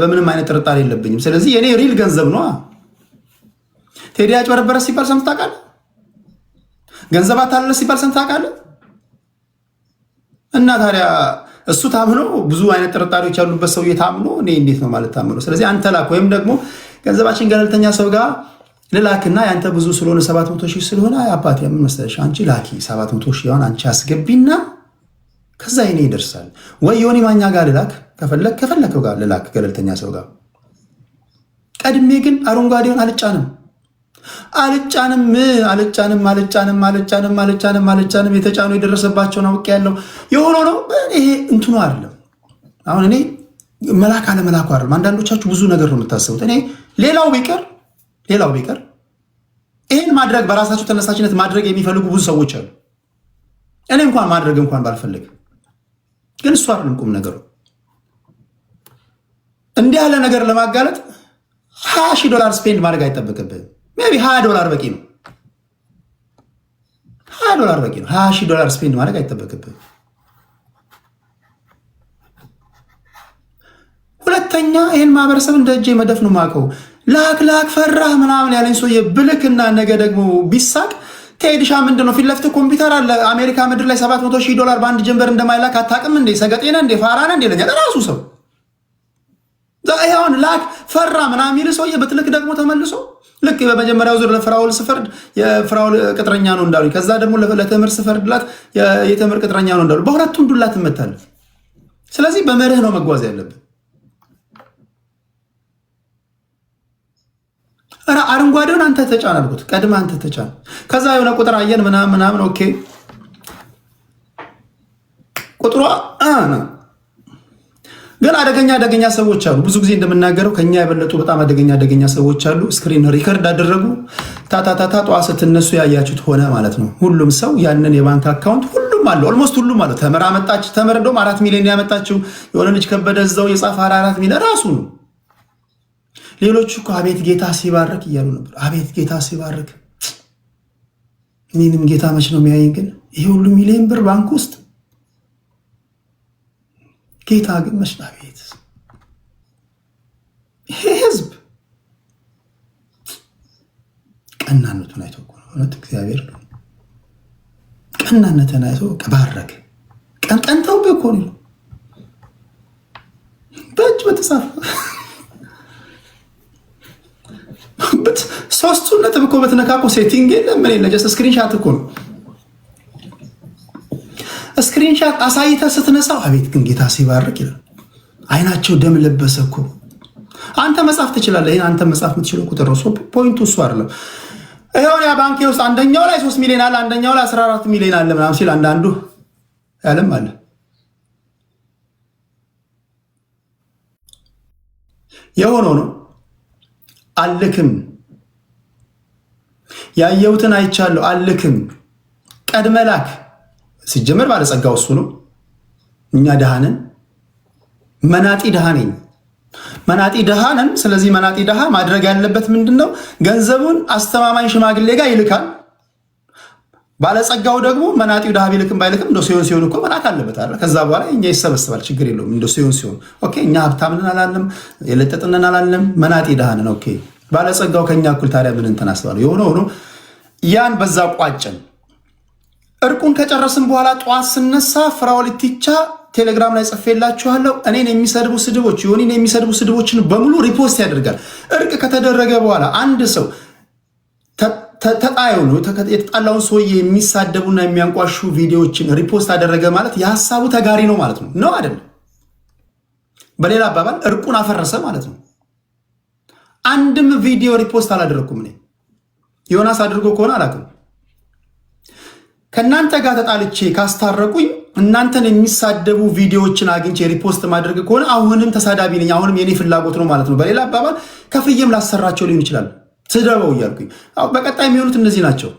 በምንም አይነት ጥርጣሬ የለብኝም። ስለዚህ የኔ ሪል ገንዘብ ነው። ቴዲ አጭበረበረ ሲባል ሰምተህ ታውቃለህ? ገንዘብ አታለለ ሲባል ሰምተህ ታውቃለህ? እና ታዲያ እሱ ታምኖ ብዙ አይነት ጥርጣሬዎች ያሉበት ሰውዬ ታምኖ እኔ እንዴት ነው ማለት ታምኖ? ስለዚህ አንተ ላክ፣ ወይም ደግሞ ገንዘባችን ገለልተኛ ሰው ጋር ልላክና ያንተ ብዙ ስለሆነ 700 ሺህ ስለሆነ አባቴ ምን መሰለሽ አንቺ ላኪ 700 ሺህ አንቺ አስገቢና ከዛ ይኔ ይደርሳል። ወይ ዮኒ ማኛ ጋር ልላክ፣ ከፈለከው ጋር ልላክ ገለልተኛ ሰው ጋር። ቀድሜ ግን አረንጓዴውን አልጫንም የተጫኑ የደረሰባቸውን አውቄ ያለው የሆነው ነው። ይሄ እንትኑ አይደለም። አሁን እኔ መላክ አለመላኩ አይደለም። አንዳንዶቻችሁ ብዙ ነገር ነው የምታስቡት። እኔ ሌላው ቢቀር ይሄን ማድረግ በራሳቸው ተነሳሽነት ማድረግ የሚፈልጉ ብዙ ሰዎች አሉ። እኔ ማድረግ ባልፈልግ ግን እሱ አይደለም ቁም ነገሩ። እንዲህ ያለ ነገር ለማጋለጥ $20,000 ስፔንድ ማድረግ አይጠበቅብህም። ሜይ ቢ $20 በቂ ነው። $20,000 ስፔንድ ማድረግ አይጠበቅብህም። ሁለተኛ ይህን ማህበረሰብ እንደ እጄ መደፍ ነው የማውቀው። ላክ ፈራህ ምናምን ያለኝ ሰውዬ ብልክና ነገ ደግሞ ቢሳቅ ቴዲሻ ምንድነው ፊት ለፊት ኮምፒውተር አለ አሜሪካ ምድር ላይ $700,000 በአንድ ጀንበር እንደማይላክ አታውቅም እንዴ? ሰገጤነ እንዴ? ፋራነ እንዴ? ለኛ ራሱ ሰው ዛይሁን ላክ ፈራ ምናምን የሚል ሰውዬ ብትልክ ደግሞ ተመልሶ ልክ በመጀመሪያው ዙር ለፍራውል ስፈርድ የፍራውል ቅጥረኛ ነው እንዳሉ፣ ከዛ ደግሞ ለተምር ስፈርድላት የተምር ቅጥረኛ ነው እንዳሉ፣ በሁለቱም ዱላ ትመታለህ። ስለዚህ በመርህ ነው መጓዝ ያለብን። አረንጓዴውን አንተ ተጫን አልኩት። ቀድመ አንተ ተጫን። ከዛ የሆነ ቁጥር አየን ምናምን ኦኬ ቁጥሯ ግን አደገኛ ሰዎች አሉ። ብዙ ጊዜ እንደምናገረው ከኛ የበለጡ በጣም አደገኛ ሰዎች አሉ። ስክሪን ሪከርድ አደረጉ። ታታታታ ጠዋ ስትነሱ ያያችሁት ሆነ ማለት ነው። ሁሉም ሰው ያንን የባንክ አካውንት ሁሉም አለ፣ ኦልሞስት ሁሉም አለ። ተምር አመጣች። ተምር እንደውም 4 ሚሊዮን ያመጣችው የሆነ ልጅ ከበደ እዛው የጻፈ 4 ሚሊዮን ራሱ ነው። ሌሎቹ እኮ አቤት ጌታ ሲባርክ እያሉ ነበር። አቤት ጌታ ሲባርክ፣ እኔንም ጌታ መች ነው የሚያየኝ? ግን ይሄ ሁሉ ሚሊዮን ብር ባንክ ውስጥ ጌታ ግን መች ነው? አቤት ይሄ ህዝብ ቀናነቱን አይቶ እኮ ነው እውነት። እግዚአብሔር ቀናነትን አይቶ ባረክ። ቀንተው እኮ ነው በእጅ በተጻፈ ሶስቱ ነጥብ እኮ በተነካኩ ሴቲንግ የለም ምን የለ። ጀስት ስክሪንሻት እኮ ነው። ስክሪንሻት አሳይተህ ስትነሳው አቤት ግን ጌታ ሲባርክ ይላል። አይናቸው ደም ለበሰ እኮ። አንተ መጻፍ ትችላለህ። ይሄን አንተ መጻፍ የምትችለው ቁጥር ነው። ፖይንቱ እሱ አይደለም። ይሄው ያ ባንክ ውስጥ አንደኛው ላይ 3 ሚሊዮን አለ፣ አንደኛው ላይ 14 ሚሊዮን አለ ምናምን ሲል አንዳንዱ ያለም አለ። የሆነው ነው። አልክም ያየሁትን አይቻለሁ። አልክም ቀድመህ ላክ። ሲጀመር ባለጸጋው እሱ ነው። እኛ ደሃነን፣ መናጢ ደሃ ነኝ፣ መናጢ ደሃ ነን። ስለዚህ መናጢ ደሃ ማድረግ ያለበት ምንድነው? ገንዘቡን አስተማማኝ ሽማግሌ ጋር ይልካል። ባለጸጋው ደግሞ መናጢው ደሃ ቢልክም ባይልክም እንደ ሲሆን እኮ መላክ አለበት አይደል? ከዛ በኋላ እኛ ይሰበስባል፣ ችግር የለውም። እንደ ሲሆን ኦኬ። እኛ ሀብታምንን አላለም፣ የለጠጥንን አላለም፣ መናጢ ደሃ ነን። ኦኬ። ባለጸጋው ከኛ እኩል ታዲያ ምን እንትን አስባለሁ። የሆነ ሆኖ ያን በዛ ቋጨን። እርቁን ከጨረስን በኋላ ጠዋት ስነሳ ፍራኦል ኢቲቻ ቴሌግራም ላይ ጽፌላችኋለሁ። እኔን የሚሰድቡ ስድቦች ዮኒን የሚሰድቡ ስድቦችን በሙሉ ሪፖስት ያደርጋል። እርቅ ከተደረገ በኋላ አንድ ሰው ተጣዩ ነው የተጣላውን ሰውዬ የሚሳደቡና የሚያንቋሹ ቪዲዮዎችን ሪፖስት አደረገ ማለት የሐሳቡ ተጋሪ ነው ማለት ነው አይደለም? በሌላ አባባል እርቁን አፈረሰ ማለት ነው። አንድም ቪዲዮ ሪፖስት አላደረኩም። እኔ ዮናስ አድርጎ ከሆነ አላውቅም። ከእናንተ ጋር ተጣልቼ ካስታረቁኝ እናንተን የሚሳደቡ ቪዲዮዎችን አግኝቼ ሪፖስት ማድረግ ከሆነ አሁንም ተሳዳቢ ነኝ፣ አሁንም የኔ ፍላጎት ነው ማለት ነው። በሌላ አባባል ከፍዬም ላሰራቸው ሊሆን ይችላል ስደበው እያልኩኝ። በቀጣይ የሚሆኑት እነዚህ ናቸው።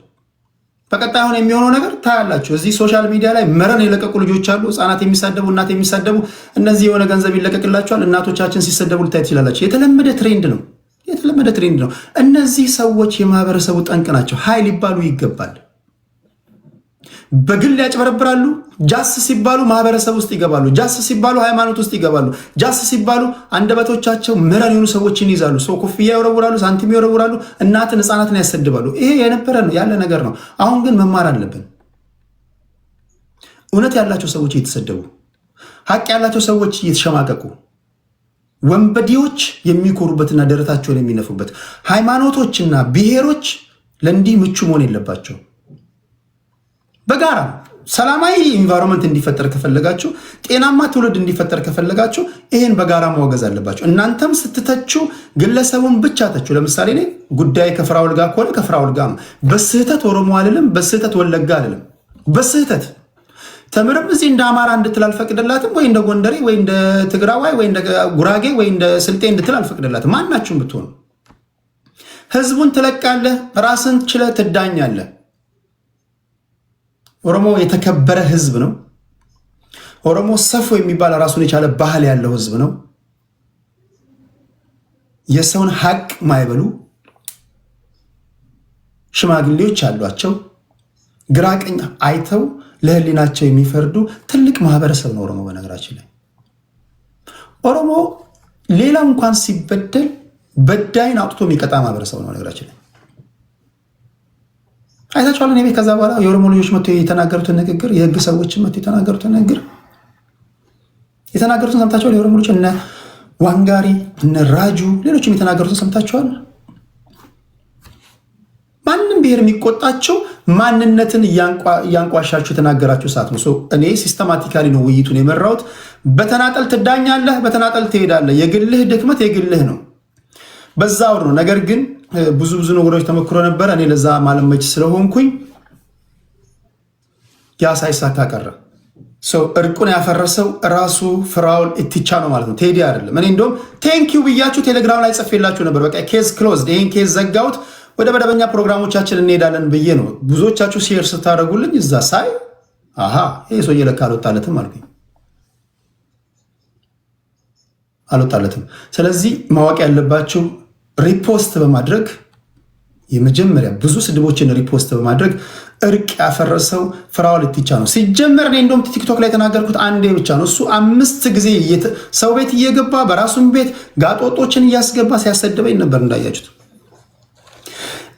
በቀጣይ አሁን የሚሆነው ነገር ታያላችሁ። እዚህ ሶሻል ሚዲያ ላይ መረን የለቀቁ ልጆች አሉ፣ ህፃናት የሚሳደቡ እናት የሚሳደቡ። እነዚህ የሆነ ገንዘብ ይለቀቅላቸዋል፣ እናቶቻችን ሲሰደቡ ልታይ ትችላላችሁ። የተለመደ ትሬንድ ነው። እነዚህ ሰዎች የማህበረሰቡ ጠንቅ ናቸው። ሀይ ሊባሉ ይገባል። በግል ያጭበረብራሉ። ጃስ ሲባሉ ማህበረሰብ ውስጥ ይገባሉ። ጃስ ሲባሉ ሃይማኖት ውስጥ ይገባሉ። ጃስ ሲባሉ አንደበቶቻቸው ምረን የሆኑ ሰዎችን ይዛሉ። ሰው ኮፍያ ይወረውራሉ፣ ሳንቲም ይወረውራሉ፣ እናትን ህፃናትን ያሰድባሉ። ይሄ የነበረ ነው ያለ ነገር ነው። አሁን ግን መማር አለብን። እውነት ያላቸው ሰዎች እየተሰደቡ፣ ሀቅ ያላቸው ሰዎች እየተሸማቀቁ፣ ወንበዴዎች የሚኮሩበትና ደረታቸውን የሚነፉበት ሃይማኖቶችና ብሔሮች ለእንዲህ ምቹ መሆን የለባቸው። በጋራ ሰላማዊ ኢንቫይሮንመንት እንዲፈጠር ከፈለጋችሁ፣ ጤናማ ትውልድ እንዲፈጠር ከፈለጋችሁ ይህን በጋራ ማወገዝ አለባችሁ። እናንተም ስትተቹ ግለሰቡን ብቻ ተቹ። ለምሳሌ እኔ ጉዳይ ከፍራውል ጋር ከሆነ ከፍራውል ጋር በስህተት ኦሮሞ አልልም፣ በስህተት ወለጋ አልልም። በስህተት ተምርም እዚህ እንደ አማራ እንድትል አልፈቅድላትም፣ ወይ እንደ ጎንደሬ ወይ እንደ ትግራዋይ ወይ እንደ ጉራጌ ወይ እንደ ስልጤ እንድትል አልፈቅድላትም። ማናችሁም ብትሆኑ ህዝቡን ትለቃለህ፣ ራስን ችለህ ትዳኛለህ። ኦሮሞ የተከበረ ህዝብ ነው። ኦሮሞ ሰፎ የሚባል ራሱን የቻለ ባህል ያለው ህዝብ ነው። የሰውን ሀቅ ማይበሉ ሽማግሌዎች አሏቸው። ግራ ቀኝ አይተው ለህሊናቸው የሚፈርዱ ትልቅ ማህበረሰብ ነው ኦሮሞ። በነገራችን ላይ ኦሮሞ ሌላው እንኳን ሲበደል በዳይን አውጥቶ የሚቀጣ ማህበረሰብ ነው። ነገራችን ላይ አይታችኋል። እኔ ቤት ከዛ በኋላ የኦሮሞ ልጆች መጥተው የተናገሩትን ንግግር፣ የህግ ሰዎች መጥተው የተናገሩትን ንግግር የተናገሩትን ሰምታችኋል። የኦሮሞ ልጆች እነ ዋንጋሪ እነ ራጁ ሌሎችም የተናገሩትን ሰምታችኋል። ማንም ብሔር የሚቆጣቸው ማንነትን እያንቋሻችሁ የተናገራችሁ ሰዓት ነው። እኔ ሲስተማቲካሊ ነው ውይይቱን የመራሁት። በተናጠል ትዳኛለህ፣ በተናጠል ትሄዳለህ። የግልህ ድክመት የግልህ ነው፣ በዛው ነው። ነገር ግን ብዙ ነገሮች ተሞክሮ ነበር። እኔ ለዛ ማለመች ስለሆንኩኝ ያ ሳይሳካ ቀረ። እርቁን ያፈረሰው ራሱ ፍራኦል ኢቲቻ ነው ማለት ነው፣ ቴዲ አይደለም። እኔ እንደውም ቴንኪው ብያችሁ ቴሌግራም ላይ ጽፌላችሁ ነበር። በቃ ኬዝ ክሎዝድ፣ ይሄን ኬዝ ዘጋሁት፣ ወደ መደበኛ ፕሮግራሞቻችን እንሄዳለን ብዬ ነው። ብዙዎቻችሁ ሼር ስታደርጉልኝ እዛ ሳይ አሃ ይሄ ሰውዬ ለካ አልወጣለትም አልኩኝ። አልወጣለትም። ስለዚህ ማወቅ ያለባችሁ ሪፖስት በማድረግ የመጀመሪያ ብዙ ስድቦችን ሪፖስት በማድረግ እርቅ ያፈረሰው ፍራኦል ኢቲቻ ነው። ሲጀመር እኔ እንደውም ቲክቶክ ላይ የተናገርኩት አንዴ ብቻ ነው። እሱ 5 ጊዜ ሰው ቤት እየገባ በራሱም ቤት ጋጦጦችን እያስገባ ሲያሰድበኝ ነበር እንዳያችሁት።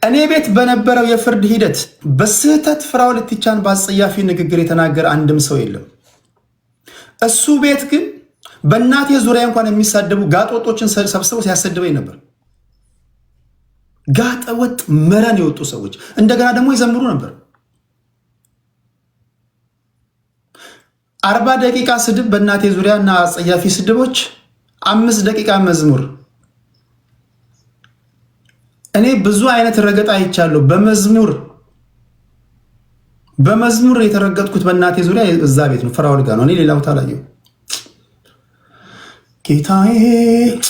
እኔ ቤት በነበረው የፍርድ ሂደት በስህተት ፍራኦል ኢቲቻን በአጸያፊ ንግግር የተናገረ አንድም ሰው የለም። እሱ ቤት ግን በእናቴ ዙሪያ እንኳን የሚሳደቡ ጋጦጦችን ሰብስበው ሲያሰድበኝ ነበር። ጋጠ ወጥ መረን የወጡ ሰዎች እንደገና ደግሞ ይዘምሩ ነበር። 40 ደቂቃ ስድብ በእናቴ ዙሪያ እና አጸያፊ ስድቦች፣ 5 ደቂቃ መዝሙር። እኔ ብዙ አይነት ረገጣ አይቻለሁ። በመዝሙር የተረገጥኩት በእናቴ ዙሪያ እዛ ቤት ነው፣ ፍራኦል ጋር ነው። እኔ ሌላ ቦታ አላየሁም። ጌታዬ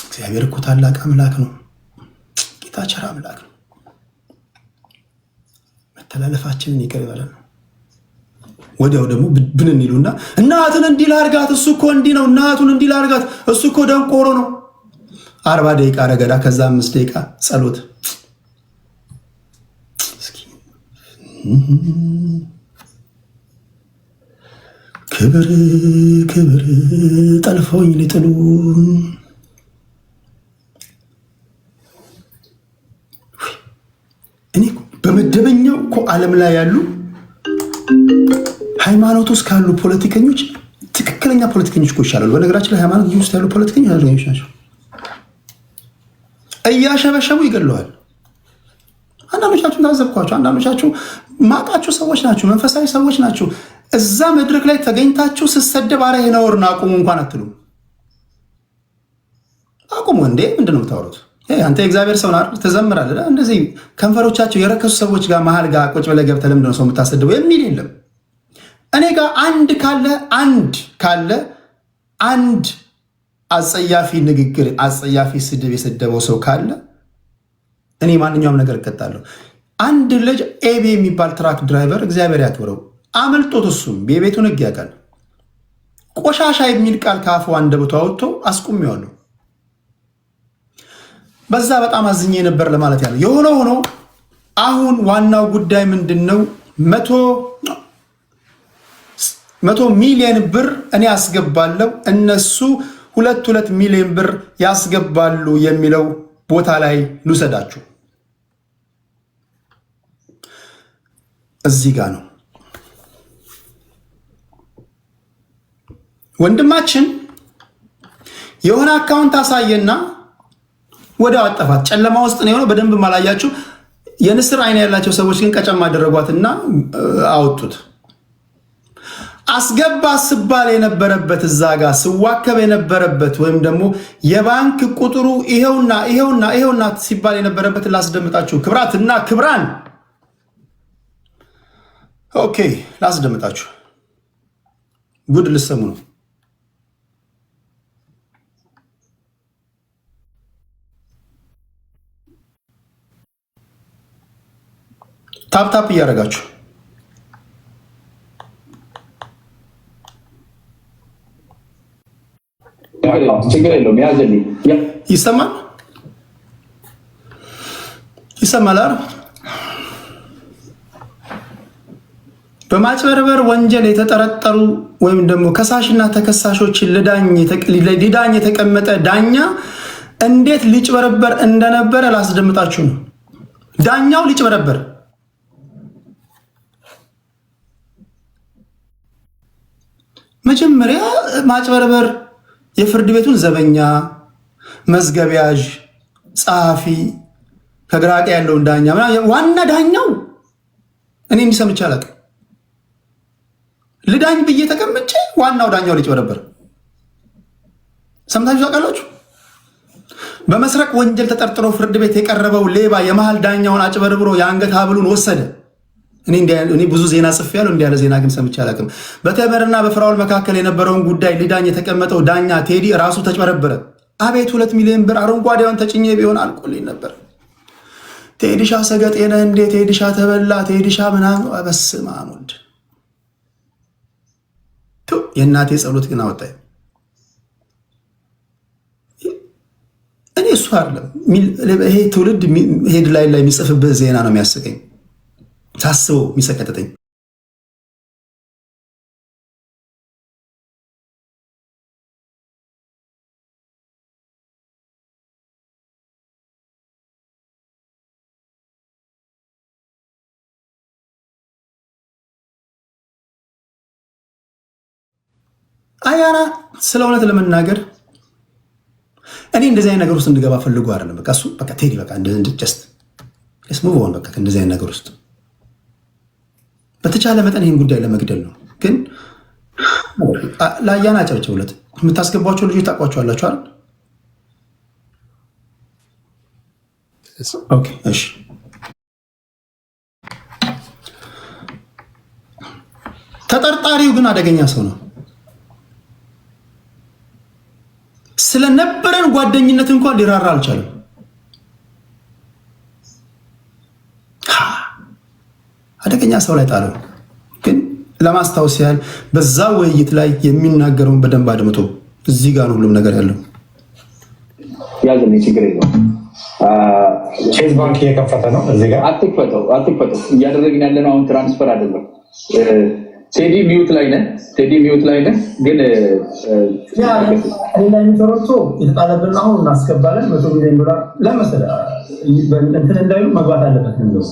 እግዚአብሔር እኮ ታላቅ አምላክ ነው። ጌታ ቸር አምላክ ነው። መተላለፋችንን ይቅር ይበለን። ወዲያው ደግሞ ብንን ይሉና እናትን እንዲህ ላርጋት፣ እሱ እኮ እንዲህ ነው፣ እናቱን እንዲህ ላርጋት፣ እሱ እኮ ደንቆሮ ነው። 40 ደቂቃ ረገዳ፣ ከዛ 5 ደቂቃ ጸሎት። ክብር ክብር ጠልፈውኝ ሊጥሉ እኔ በመደበኛው እኮ ዓለም ላይ ያሉ ሃይማኖት ውስጥ ካሉ ፖለቲከኞች ትክክል ትክክለኛ ፖለቲከኞች እኮ ይሻላሉ። በነገራችን ላይ ሃይማኖት ውስጥ ያሉ ፖለቲከኞች ናቸው። እያሸበሸቡ ይገለዋል። አንዳንዶቻችሁ ታዘብኳቸው። አንዳንዶቻችሁ ማቃችሁ ሰዎች ናቸው፣ መንፈሳዊ ሰዎች ናቸው። እዛ መድረክ ላይ ተገኝታችሁ ስትሰደብ አረ ነውርና አቁሙ እንኳን አትሉም። አቁሙ እንዴ! ምንድነው የምታወሩት? አንተ የእግዚአብሔር ሰው ናር ትዘምራለህ። እንደዚህ ከንፈሮቻቸው የረከሱ ሰዎች ጋር መሀል ጋር ቁጭ ብለህ ገብተህ ለምንድነው ሰው የምታሰድበው የሚል የለም። እኔ ጋር አንድ ካለ አጸያፊ ንግግር፣ አጸያፊ ስድብ የሰደበው ሰው ካለ እኔ ማንኛውም ነገር እቀጣለሁ። አንድ ልጅ ኤቢ የሚባል ትራክ ድራይቨር እግዚአብሔር ያክብረው አመልጦት፣ እሱም የቤቱን ሕግ ያውቃል። ቆሻሻ የሚል ቃል ከአፉ አንደበቱ አውጥቶ አስቁሜዋለሁ። በዛ በጣም አዝኜ ነበር ለማለት ያለው። የሆነ ሆኖ አሁን ዋናው ጉዳይ ምንድን ነው? 100 ሚሊዮን ብር እኔ ያስገባለሁ፣ እነሱ 2 ሚሊዮን ብር ያስገባሉ የሚለው ቦታ ላይ ልውሰዳችሁ። እዚህ ጋር ነው ወንድማችን የሆነ አካውንት አሳየና ወደ አጠፋት። ጨለማ ውስጥ ነው የሆነው። በደንብ ማላያችሁ የንስር አይን ያላቸው ሰዎች ግን ቀጨማ አደረጓትና አወጡት። አስገባ ስባል የነበረበት እዛ ጋር ስዋከብ የነበረበት ወይም ደግሞ የባንክ ቁጥሩ ይሄውና ሲባል የነበረበት ላስደምጣችሁ። ክብራትና ክብራን፣ ኦኬ ላስደምጣችሁ። ጉድ ልሰሙ ነው። ታፕታፕ እያደረጋችሁ ችግር የለውም። ያዘልኝ ይሰማል። በማጭበርበር ወንጀል የተጠረጠሩ ወይም ደግሞ ከሳሽና ተከሳሾችን ሊዳኝ የተቀመጠ ዳኛ እንዴት ሊጭበረበር እንደነበረ ላስደምጣችሁ ነው። ዳኛው ሊጭበረበር መጀመሪያ ማጭበርበር የፍርድ ቤቱን ዘበኛ፣ መዝገብ ያዥ፣ ጸሐፊ ከግራቀ ያለውን ዳኛ ዋና ዳኛው እኔ እንዲሰምቼ አላውቅም። ልዳኝ ብዬ ተቀምጬ ዋናው ዳኛው ሊጭበረበር ሰምታችሁ ታውቃላችሁ? በመስረቅ ወንጀል ተጠርጥሮ ፍርድ ቤት የቀረበው ሌባ የመሃል ዳኛውን አጭበርብሮ የአንገት ሀብሉን ወሰደ። እኔ ብዙ ዜና ጽፌያለሁ፣ እንዲህ ያለ ዜና ግን ሰምቼ አላውቅም። በተመርና በፍራኦል መካከል የነበረውን ጉዳይ ሊዳኝ የተቀመጠው ዳኛ ቴዲ ራሱ ተጭበረበረ። አቤት 2 ሚሊዮን ብር አረንጓዴውን ተጭኜ ቢሆን አልቆልኝ ነበር። ቴዲሻ ሰገጤነ እንዴ! ቴዲሻ ተበላ፣ ቴዲሻ ምናምን። በስመ አብ ወልድ። የእናቴ ጸሎት ግን አወጣኝ። እኔ እሱ አይደለም ይሄ ትውልድ ሄድ ላይ የሚጽፍበት ዜና ነው የሚያስቀኝ፣ ሳስበው የሚሰቀጥጠኝ። አያና ስለ እውነት ለመናገር እኔ እንደዚህ አይነት ነገር ውስጥ እንድገባ ፈልጎ አይደለም። በቃ እሱ በቃ ቴዲ በቃ እንደዚህ ሙቭ ኦን በቃ እንደዚህ አይነት ነገር ውስጥ በተቻለ መጠን ይህን ጉዳይ ለመግደል ነው። ግን ለአያና አጨብጭቡለት። የምታስገቧቸው ልጆች ታውቋቸዋላችሁ አይደል? ኦኬ እሺ። ተጠርጣሪው ግን አደገኛ ሰው ነው። ስለነበረን ጓደኝነት እንኳን ሊራራ አልቻለም። አደገኛ ሰው ላይ ጣለው። ግን ለማስታወስ ያህል በዛ ውይይት ላይ የሚናገረውን በደንብ አድምጦ። እዚህ ጋር ነው ሁሉም ነገር ያለው። ያዘኝ ችግር የለውም። ቼዝ ባንክ እየከፈተ ነው። እዚህ ጋር አትክፈተው። እያደረግን ያለነው አሁን ትራንስፈር አይደለም። ቴዲ ሚዩት ላይ ነህ። ግን ሌላ የሚሰሩት የተጣለብን አሁን እናስገባለን። $100 ሚሊዮን ለመሰለህ እንትን እንዳይሉ መግባት አለበት ነው።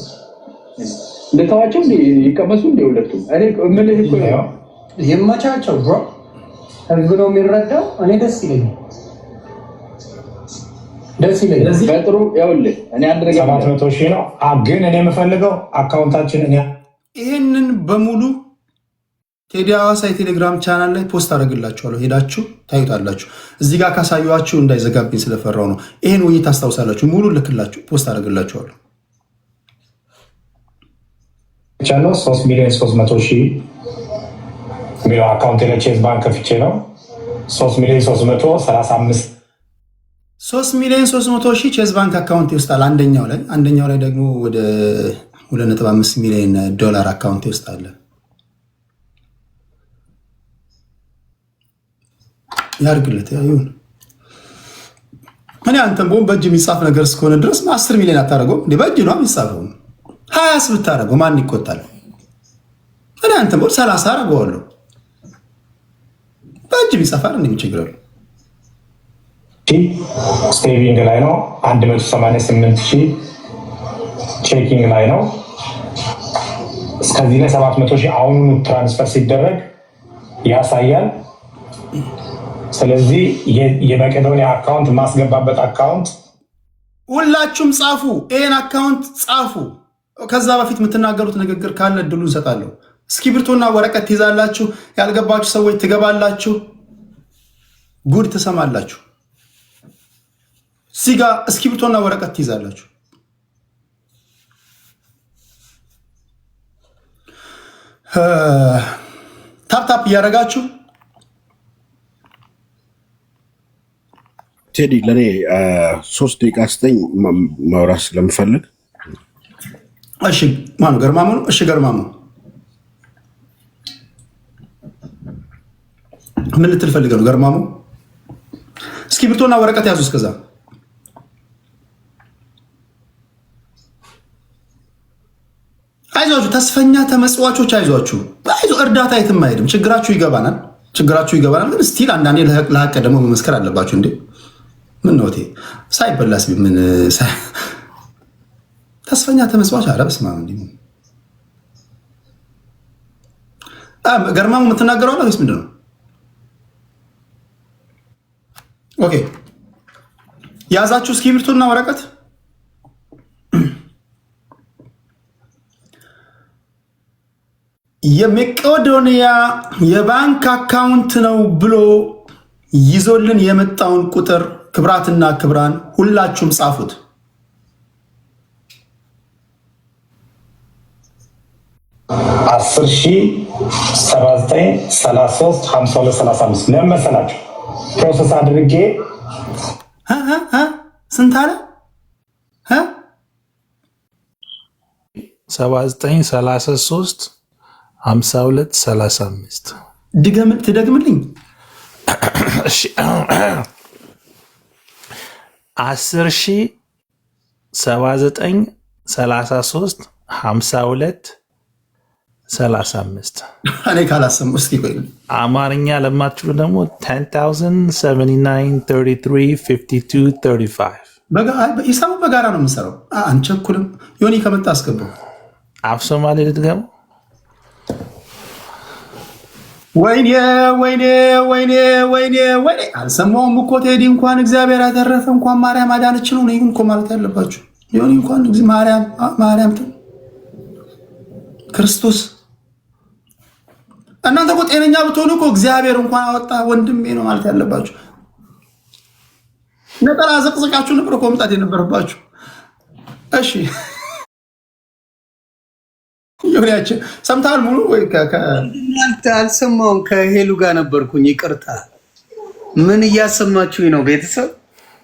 እንደተዋቸው ይቀመሱ እንደ ሁለቱም እኔ ምልህ እኮ ይመቻቸው ብሮ። ህዝብ ነው የሚረዳው። እኔ ደስ ይለኛል። በጥሩ ይኸውልህ እኔ አንድ ነገር 700 ሺህ ነው ግን እኔ የምፈልገው አካውንታችን ይህንን በሙሉ ቴዲ ሐዋሳ የቴሌግራም ቻናል ላይ ፖስት አደርግላችኋለሁ። ሄዳችሁ ታዩታላችሁ። እዚህ ጋር ካሳዩዋችሁ እንዳይዘጋብኝ ስለፈራው ነው። ይህን ውይይት ታስታውሳላችሁ። ሙሉ ልክላችሁ ፖስት አደርግላችኋለሁ። ቻለው 3,300,000 የሚለው አካውንት ለቼዝ ባንክ ከፍቼ ነው 3,335 3,300,000 ቼዝ ባንክ አካውንት ይወስዳል። አንደኛው ላይ ደግሞ ወደ 2.5 ሚሊዮን ዶላር አካውንት ይወስዳል። ያርግለት ይሁን። እኔ አንተም ቦም በእጅ የሚጻፍ ነገር እስከሆነ ድረስ 10 ሚሊዮን አታደርገውም እንዴ? በእጅ ነው የሚጻፈው። 20 ብታደርገው ማን ይቆጣል? እኔ አንተም ቦም 30 አደርገዋለሁ። በእጅ ቢጻፋል እንዴ ችግር አለ? ስቴቪንግ ላይ ነው 188,000 ቼኪንግ ላይ ነው። እስከዚህ ላይ 700,000 አሁኑኑ ትራንስፈር ሲደረግ ያሳያል። ስለዚህ የመቄዶንያ አካውንት ማስገባበት አካውንት ሁላችሁም ጻፉ። ይሄን አካውንት ጻፉ። ከዛ በፊት የምትናገሩት ንግግር ካለ እድሉ እንሰጣለሁ። እስክሪብቶና ወረቀት ትይዛላችሁ። ያልገባችሁ ሰዎች ትገባላችሁ፣ ጉድ ትሰማላችሁ። ሲጋ እስክሪብቶና ወረቀት ትይዛላችሁ። ታፕታፕ እያደረጋችሁ ቴዲ ለእኔ 3 ደቂቃ ስጠኝ ማውራት ስለምፈልግ። እሺ ማነው? ገርማሙ ነው። እሺ ገርማሙ ምን ልትል ፈልገህ ነው? ገርማሙ እስክሪብቶና ወረቀት ያዙ። እስከዛ አይዟችሁ፣ ተስፈኛ ተመጽዋቾች አይዟችሁ። እርዳታ የትም አይሄድም። ችግራችሁ ይገባናል። ግን ስቲል አንዳንዴ ለሀቅ ደግሞ መመስከር አለባችሁ እንዴ። ምን ነው ሳይበላስ ምን ተስፈኛ ተመጽዋች አረብስ ማለት ነው። ገርማሙ የምትናገረው አለ ወይስ ምንድነው? ኦኬ ያዛችሁ እስክሪብቶና ወረቀት። የመቄዶንያ የባንክ አካውንት ነው ብሎ ይዞልን የመጣውን ቁጥር ክብራትና ክብራን ሁላችሁም ጻፉት። አስር ሺህ 79,33,52,35 ለምን መሰላችሁ? ፕሮሰስ አድርጌ ስንት አለ? 79,33,52,35 ትደግምልኝ? 10,79,33,52,35 እኔ ካላሰሙ እስኪ ቆይ አማርኛ ለማትችሉ ደግሞ 10,79,33,52,35 ሂሳቡ በጋራ ነው የምንሰራው። አንቸኩልም። ዮኒ ከመጣ አስገባው። አፍ ሶማሌ ልትገቡ። ወይኔ አልሰማውም እኮ ቴዲ። እንኳን እግዚአብሔር ያተረፈ እንኳን ማርያም አዳነች ነው እኮ ማለት ያለባችሁ። ዮኒ እንኳን ማርያም ክርስቶስ። እናንተ እኮ ጤነኛ ብትሆኑ እኮ እግዚአብሔር እንኳን አወጣ ወንድሜ ነው ማለት ያለባችሁ። ነጠላ ዘቅዝቃችሁ ነበር እኮ መምጣት የነበረባችሁ። እሺ ዮኒያችን ሰምተሃል? ሙሉ ወይ አልሰማሁም። ከሄሉ ጋር ነበርኩኝ። ይቅርታ። ምን እያሰማችሁኝ ነው? ቤተሰብ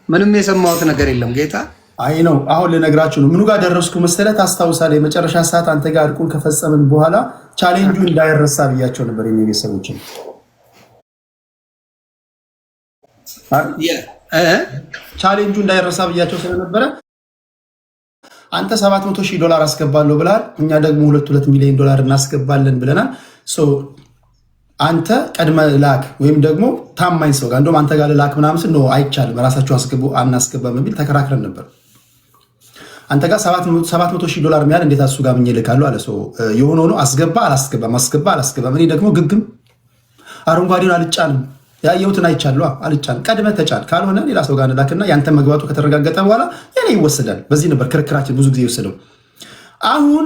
ምንም የሰማሁት ነገር የለም። ጌታ አይ ነው። አሁን ልነግራችሁ ነው። ምኑ ጋር ደረስኩ መሰለህ? ታስታውሳለህ? የመጨረሻ ሰዓት አንተ ጋር እርቁን ከፈጸምን በኋላ ቻሌንጁ እንዳይረሳ ብያቸው ነበር። የኔ ቤተሰቦችን ቻሌንጁ እንዳይረሳ ብያቸው ስለነበረ አንተ $700,000 አስገባለሁ ብለሃል። እኛ ደግሞ 2 ሚሊዮን ዶላር እናስገባለን ብለናል። አንተ ቀድመ ላክ ወይም ደግሞ ታማኝ ሰው ጋር እንደውም አንተ ጋር ላክ ምናምን ስል ነው አይቻልም፣ ራሳችሁ አስገቡ አናስገባም የሚል ተከራክረን ነበር። አንተ ጋር $700,000 የሚያህል እንዴት እሱ ጋር ምን ይልካሉ አለ። የሆነ ሆኖ አስገባ አላስገባም። እኔ ደግሞ ግግም አረንጓዴውን አልጫንም ያየሁትን አይቻለሁ አልጫን ቀድመህ ተጫን ካልሆነ ሌላ ሰው ጋር እንላክና ያንተ መግባቱ ከተረጋገጠ በኋላ የኔ ይወሰዳል። በዚህ ነበር ክርክራችን ብዙ ጊዜ ይወሰደው። አሁን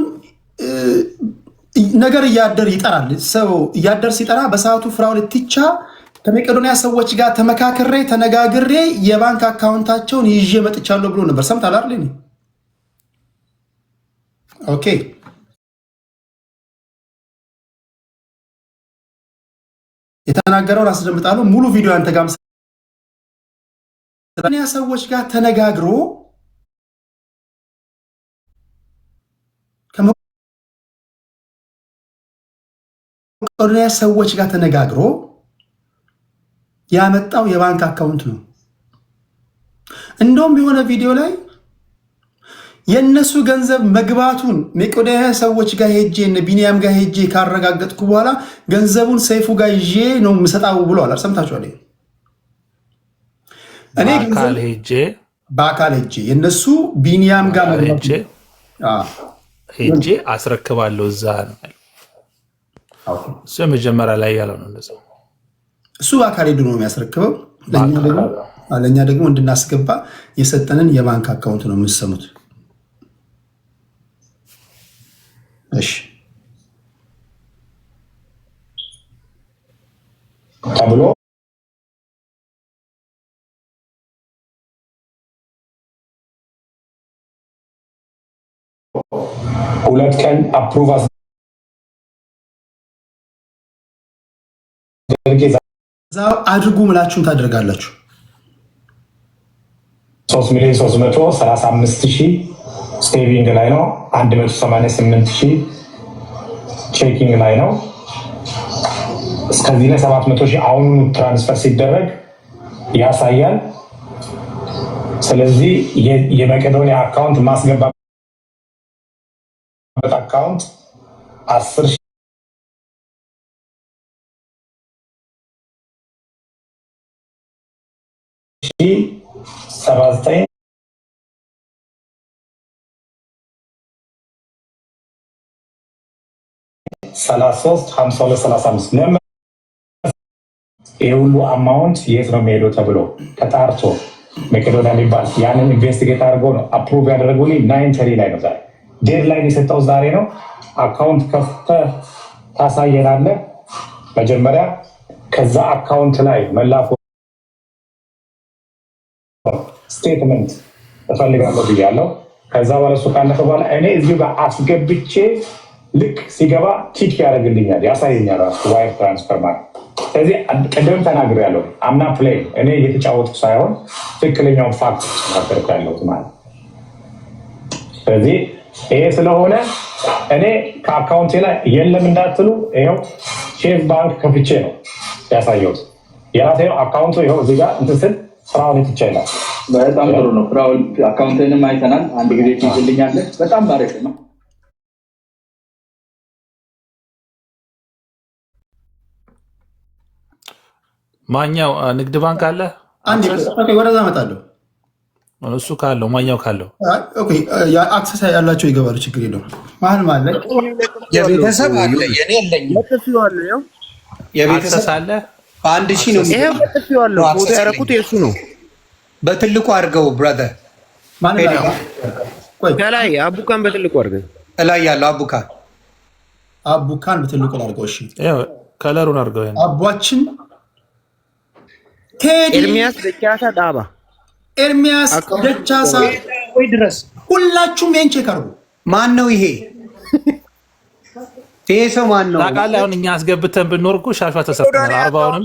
ነገር እያደር ይጠራል። ሰው እያደር ሲጠራ በሰዓቱ ፍራኦል ኢቲቻ ከመቄዶንያ ሰዎች ጋር ተመካክሬ ተነጋግሬ የባንክ አካውንታቸውን ይዤ መጥቻለሁ ብሎ ነበር። ሰምተሃል አይደል? ኦኬ የተናገረውን አስደምጣለሁ። ሙሉ ቪዲዮ አንተ ጋር ሰዎች ጋር ተነጋግሮ ከመቄዶንያ ሰዎች ጋር ተነጋግሮ ያመጣው የባንክ አካውንት ነው። እንደውም የሆነ ቪዲዮ ላይ የነሱ ገንዘብ መግባቱን መቄዶንያ ሰዎች ጋር ሄጄ እነ ቢኒያም ጋር ሄጄ ካረጋገጥኩ በኋላ ገንዘቡን ሰይፉ ጋር ይዤ ነው የምሰጣው ብሏል። አልሰምታችኋል? እኔ በአካል ሄጄ የነሱ ቢኒያም ጋር ሄጄ አስረክባለሁ እዛ ነው እሱ መጀመሪያ ላይ ያለው ነው። እንደዛው እሱ በአካል ሄዶ ነው የሚያስረክበው። ለእኛ ደግሞ እንድናስገባ የሰጠንን የባንክ አካውንት ነው የምትሰሙት። እሺ ተብሎ ሁለት ቀን አፕሩቭ አድርጉ ምላችሁን ታደርጋላችሁ። 3,335,000 ስቴቪንግ ላይ ነው። 188,000 ቼኪንግ ላይ ነው። እስከዚህ ላይ 700,000 አሁኑኑ ትራንስፈር ሲደረግ ያሳያል። ስለዚህ የመቄዶንያ አካውንት ማስገባበት አካውንት 10,000 79 33 52 35 ይህ ሁሉ አማውንት የት ነው የሚሄደው ተብሎ ተጣርቶ መቄዶንያ የሚባል ያንን ኢንቨስቲጌት አድርጎ ነው አፕሩቭ ያደረጉልኝ። 9 ላይ ነው ዛሬ ዴድላይን የሰጠው ዛሬ ነው። አካውንት ከፍተህ ታሳየናለህ መጀመሪያ። ከዛ አካውንት ላይ መላኩ ስቴትመንት እፈልጋለሁ ብያለሁ። ከዛ በኋላ እሱ ካለፈ በኋላ እኔ እዚሁ ጋር አስገብቼ ልክ ሲገባ ቲክ ያደርግልኛል፣ ያሳየኛል ራሱ ዋይር ትራንስፈር ማለት። ስለዚህ ቅድም ተናግሬያለሁ። አምና ፕሌይ እኔ እየተጫወትኩ ሳይሆን ትክክለኛውን ፋክት ተናገርኩ ያለሁት ማለት። ስለዚህ ይሄ ስለሆነ እኔ ከአካውንቴ ላይ የለም እንዳትሉ፣ ይኸው ቼዝ ባንክ ከፍቼ ነው ያሳየሁት። የራሴ አካውንቱ ይኸው እዚህ ጋር እንትን ስል ፍራኦል ኢቲቻ ይላል። በጣም ጥሩ ነው። ፍራኦል አካውንትንም አይተናል። አንድ ጊዜ ትይዝልኛለህ። በጣም ባረክ ነው። ማኛው ንግድ ባንክ አለ። አንዴ ወደዛ እመጣለሁ። እሱ ካለው ማኛው ካለው አክሰስ ያላቸው ይገባሉ። ችግር የለውም። መሀል ማለት የቤተሰብ አለ የኔ የለኝም። አክሰስ አለ። አንድ ሺህ ነው። ይሄ በጥፊዋለሁ ፎቶ ያደረኩት የሱ ነው። በትልቁ አድርገው ብራዘር። ከላይ አቡካን በትልቁ አድርገው እላይ ያለው አቡካን በትልቁ አድርገው። እሺ ከለሩን አድርገው። አቧችን ቴዲ ኤርሚያስ ደቻሳ ዳባ ኤርሚያስ ደቻሳ ወይ ድረስ ሁላችሁም ይሄን ቼክ አድርጉ። ማን ነው ይሄ? ይሄ ሰው ማን ነው? ታውቃለህ? አሁን እኛ አስገብተን ብንኖር እኮ ሻሿ ተሰጥተናል። 40ውንም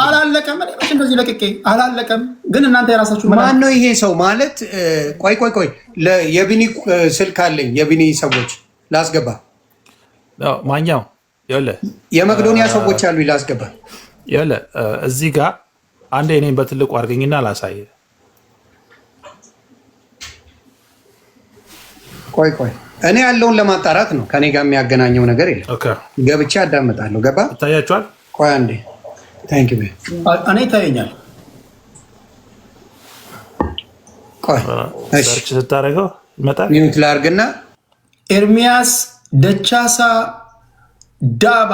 አላለቀም። እኔ እንደዚህ ለቅቄ አላለቀም። ግን እናንተ የራሳችሁ ማን ነው ይሄ ሰው ማለት? ቆይ የቢኒ ስልክ አለኝ። የቢኒ ሰዎች ላስገባ። ማኛው ይኸውልህ የመቄዶንያ ሰዎች አሉ ላስገባ። ይኸውልህ እዚህ ጋር አንዴ እኔን በትልቁ አድርገኝና ላሳየህ። ቆይ እኔ ያለውን ለማጣራት ነው። ከኔ ጋር የሚያገናኘው ነገር የለም። ገብቼ አዳምጣለሁ። ገባ ይታያችኋል። ቆይ አንዴ ታንክ ዩ። እኔ ይታየኛል። ቆይ ሰርች ስታደርገው ይመጣል። ሚዩት ላድርግና ኤርሚያስ ደቻሳ ዳባ።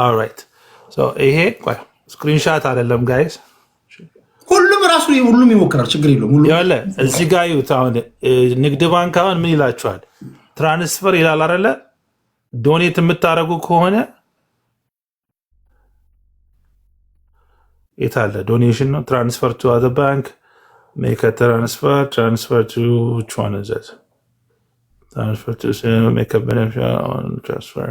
ኦልራይት ይሄ ስክሪንሻት አይደለም ጋይስ፣ ሁሉም ራሱ ሁሉም ይሞክራል፣ ችግር የለውም። ሁሉም ያለ እዚህ ጋር ይዩት። አሁን ንግድ ባንክ አሁን ምን ይላችኋል? ትራንስፈር ይላል አይደለ? ዶኔት የምታደርጉ ከሆነ የታለ ዶኔሽን ነው። ትራንስፈር ቱ አዘር ባንክ ሜክ ትራንስፈር ቱ which one is it? Transfer to make a beneficial on transfer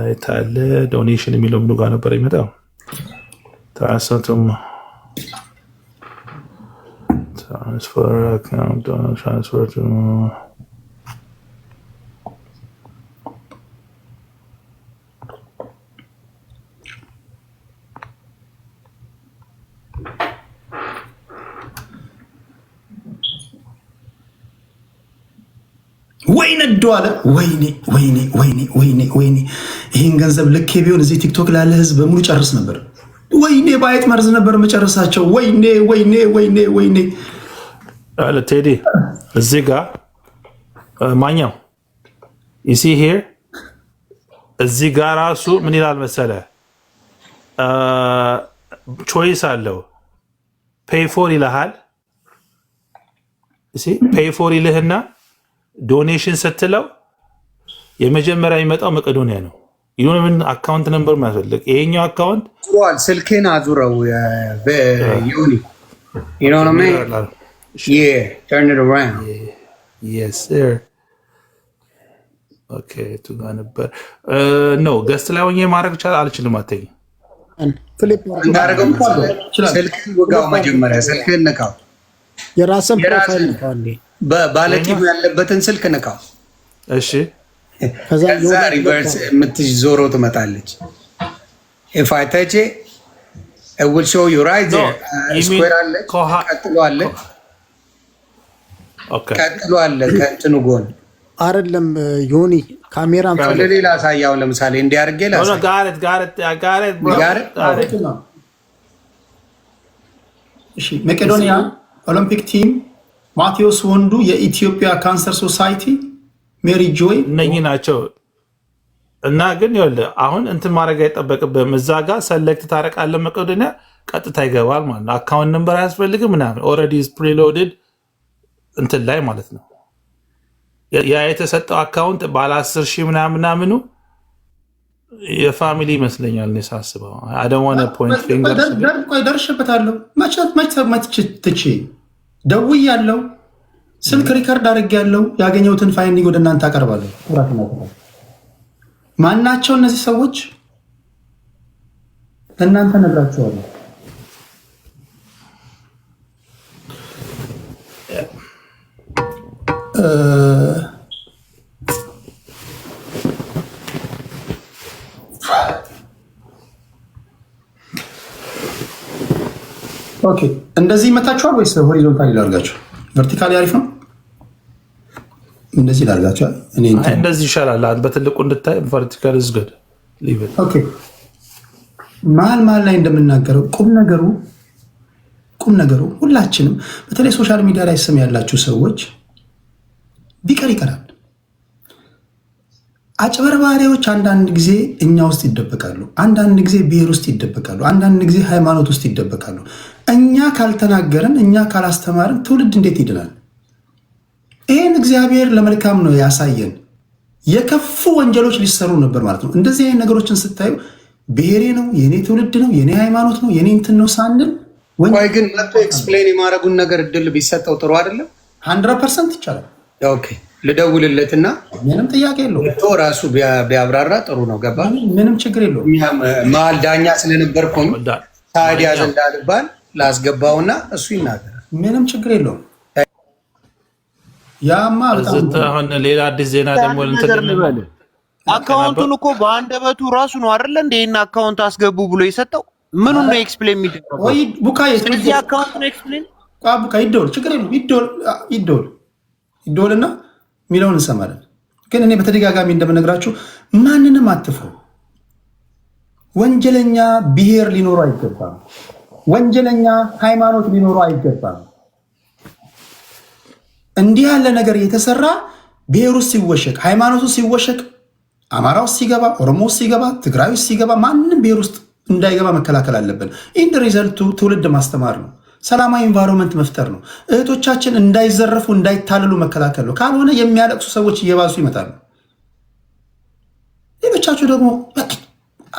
የታለ ዶኔሽን የሚለው ምኑ ጋር ነበር የሚመጣው? transfer account transfer to ወይኔ ዶአለ ወይኔ ይሄን ገንዘብ ልኬ ቢሆን እዚህ ቲክቶክ ላለ ህዝብ በሙሉ ጨርስ ነበር። ወይኔ ባይት መርዝ ነበር መጨረሳቸው። ወይኔ አለ ቴዲ እዚህ ጋር ማኛው you see here እዚህ ጋር ራሱ ምን ይላል መሰለ ቾይስ አለው ፔይ ፎር ይልሃል። ፔይ ፎር ይልህና ዶኔሽን ስትለው የመጀመሪያ የሚመጣው መቄዶንያ ነው። ይሁን ምን አካውንት ነምበር ማስፈልግ ይሄኛው አካውንት ዙሯል። ስልኬን አዙረው በዩኒ you know what I mean? Yeah, turn it around. Yes sir. Okay, to ጋር ነበር ኖ ገስት ላይ ሆኜ ማድረግ ይችላል አልችልም አትይኝ ፍሊፕ እንዳደረገው ስልክህን ወጋው መጀመሪያ ስልክህን ነካው። የራስን ፕሮፋይል ነካው። ባለቲቭ ያለበትን ስልክ ነካው። እሺ ከዛ ሪቨርስ የምትዞረው ትመጣለች። if I touch it it will show you right there square አለ ቀጥሎ አለ ቀጥሎ አለ ከእንትኑ ጎን አይደለም ዮኒ ካሜራም ለሌላ ሳያው ለምሳሌ እንዲያርገ ላሳ እሺ መቄዶንያ ኦሎምፒክ ቲም ማቴዎስ ወንዱ የኢትዮጵያ ካንሰር ሶሳይቲ ሜሪ ጆይ እነኚህ ናቸው። እና ግን ይኸውልህ አሁን እንትን ማድረግ አይጠበቅብህም። እዛ ጋር ሰሌክት ታረቃለህ። መቄዶንያ ቀጥታ ይገባል ማለት ነው። አካውንት ነምበር አያስፈልግም ምናምን ኦልሬዲ ኢዝ ፕሪሎድድ እንትን ላይ ማለት ነው። ያ የተሰጠው አካውንት ባለ 10 ሺህ ምናምኑ የፋሚሊ ይመስለኛል እኔ ሳስበው። አይ ዶንት ዋንት ቱ ፖይንት ፊንገር ቆይ ደርሼበታለሁ። መች ትቼ ደውያለሁ። ስልክ ሪከርድ አድርጌያለሁ። ያገኘሁትን ፋይንዲንግ ወደ እናንተ አቀርባለሁ። ማናቸው እነዚህ ሰዎች ለእናንተ ነግራቸዋለሁ። ኦኬ እንደዚህ ይመታችኋል ወይስ ሆሪዞንታሊ ላድርጋችሁ? ቨርቲካሊ አሪፍ ነው። እንደዚህ ላድርጋችሁ። እኔ እንደዚህ ይሻላል። በትልቁ እንድታይ ቨርቲካል is good leave it ኦኬ። መሀል ላይ እንደምናገረው ቁም ነገሩ ሁላችንም በተለይ ሶሻል ሚዲያ ላይ ስም ያላችሁ ሰዎች ቢቀር ይቀራል። አጭበርባሪዎች አንዳንድ ጊዜ እኛ ውስጥ ይደበቃሉ፣ አንዳንድ ጊዜ ብሔር ውስጥ ይደበቃሉ፣ አንዳንድ ጊዜ ሃይማኖት ውስጥ ይደበቃሉ። እኛ ካልተናገርን፣ እኛ ካላስተማርን ትውልድ እንዴት ይድናል? ይህን እግዚአብሔር ለመልካም ነው ያሳየን። የከፉ ወንጀሎች ሊሰሩ ነበር ማለት ነው። እንደዚህ አይነት ነገሮችን ስታዩ ብሔሬ ነው የኔ ትውልድ ነው የኔ ሃይማኖት ነው የኔ እንትን ነው ሳንል ወይ ግን መጥቶ ኤክስፕሌን የማድረጉን ነገር እድል ቢሰጠው ጥሩ አይደለም? 100% ይቻላል። ኦኬ ልደውልለትና ምንም ጥያቄ የለውም ራሱ ቢያብራራ ጥሩ ነው። ገባ? ምንም ችግር የለውም። መሀል ዳኛ ስለነበርኩኝ ታዲያ እንዳልባል ላስገባውና እሱ ይናገራል። ምንም ችግር የለውም። ያማ አሁን ሌላ አዲስ ዜና ደግሞ እንትን አካውንቱን እኮ በአንደበቱ ራሱ ነው አይደለ እንደ ይሄን አካውንት አስገቡ ብሎ የሰጠው ምኑን ነው ኤክስፕሌን የሚደረገው? ወይ ቡካዬ ስለዚህ አካውንት ነው ኤክስፕሌን ቡካ ይደውል፣ ችግር የለውም። ይደውልና ሚለውን እንሰማለን። ግን እኔ በተደጋጋሚ እንደምነግራችሁ ማንንም አትፍሩ። ወንጀለኛ ብሔር ሊኖሩ አይገባም። ወንጀለኛ ሃይማኖት ሊኖሩ አይገባም። እንዲህ ያለ ነገር የተሰራ ብሔር ውስጥ ሲወሸቅ፣ ሃይማኖት ውስጥ ሲወሸቅ፣ አማራ ውስጥ ሲገባ፣ ኦሮሞ ውስጥ ሲገባ፣ ትግራይ ውስጥ ሲገባ፣ ማንም ብሔር ውስጥ እንዳይገባ መከላከል አለብን። ኢንድ ሪዘልቱ ትውልድ ማስተማር ነው። ሰላማዊ ኢንቫይሮንመንት መፍጠር ነው። እህቶቻችን እንዳይዘረፉ እንዳይታለሉ መከላከል ነው። ካልሆነ የሚያለቅሱ ሰዎች እየባሱ ይመጣሉ። ሌሎቻችሁ ደግሞ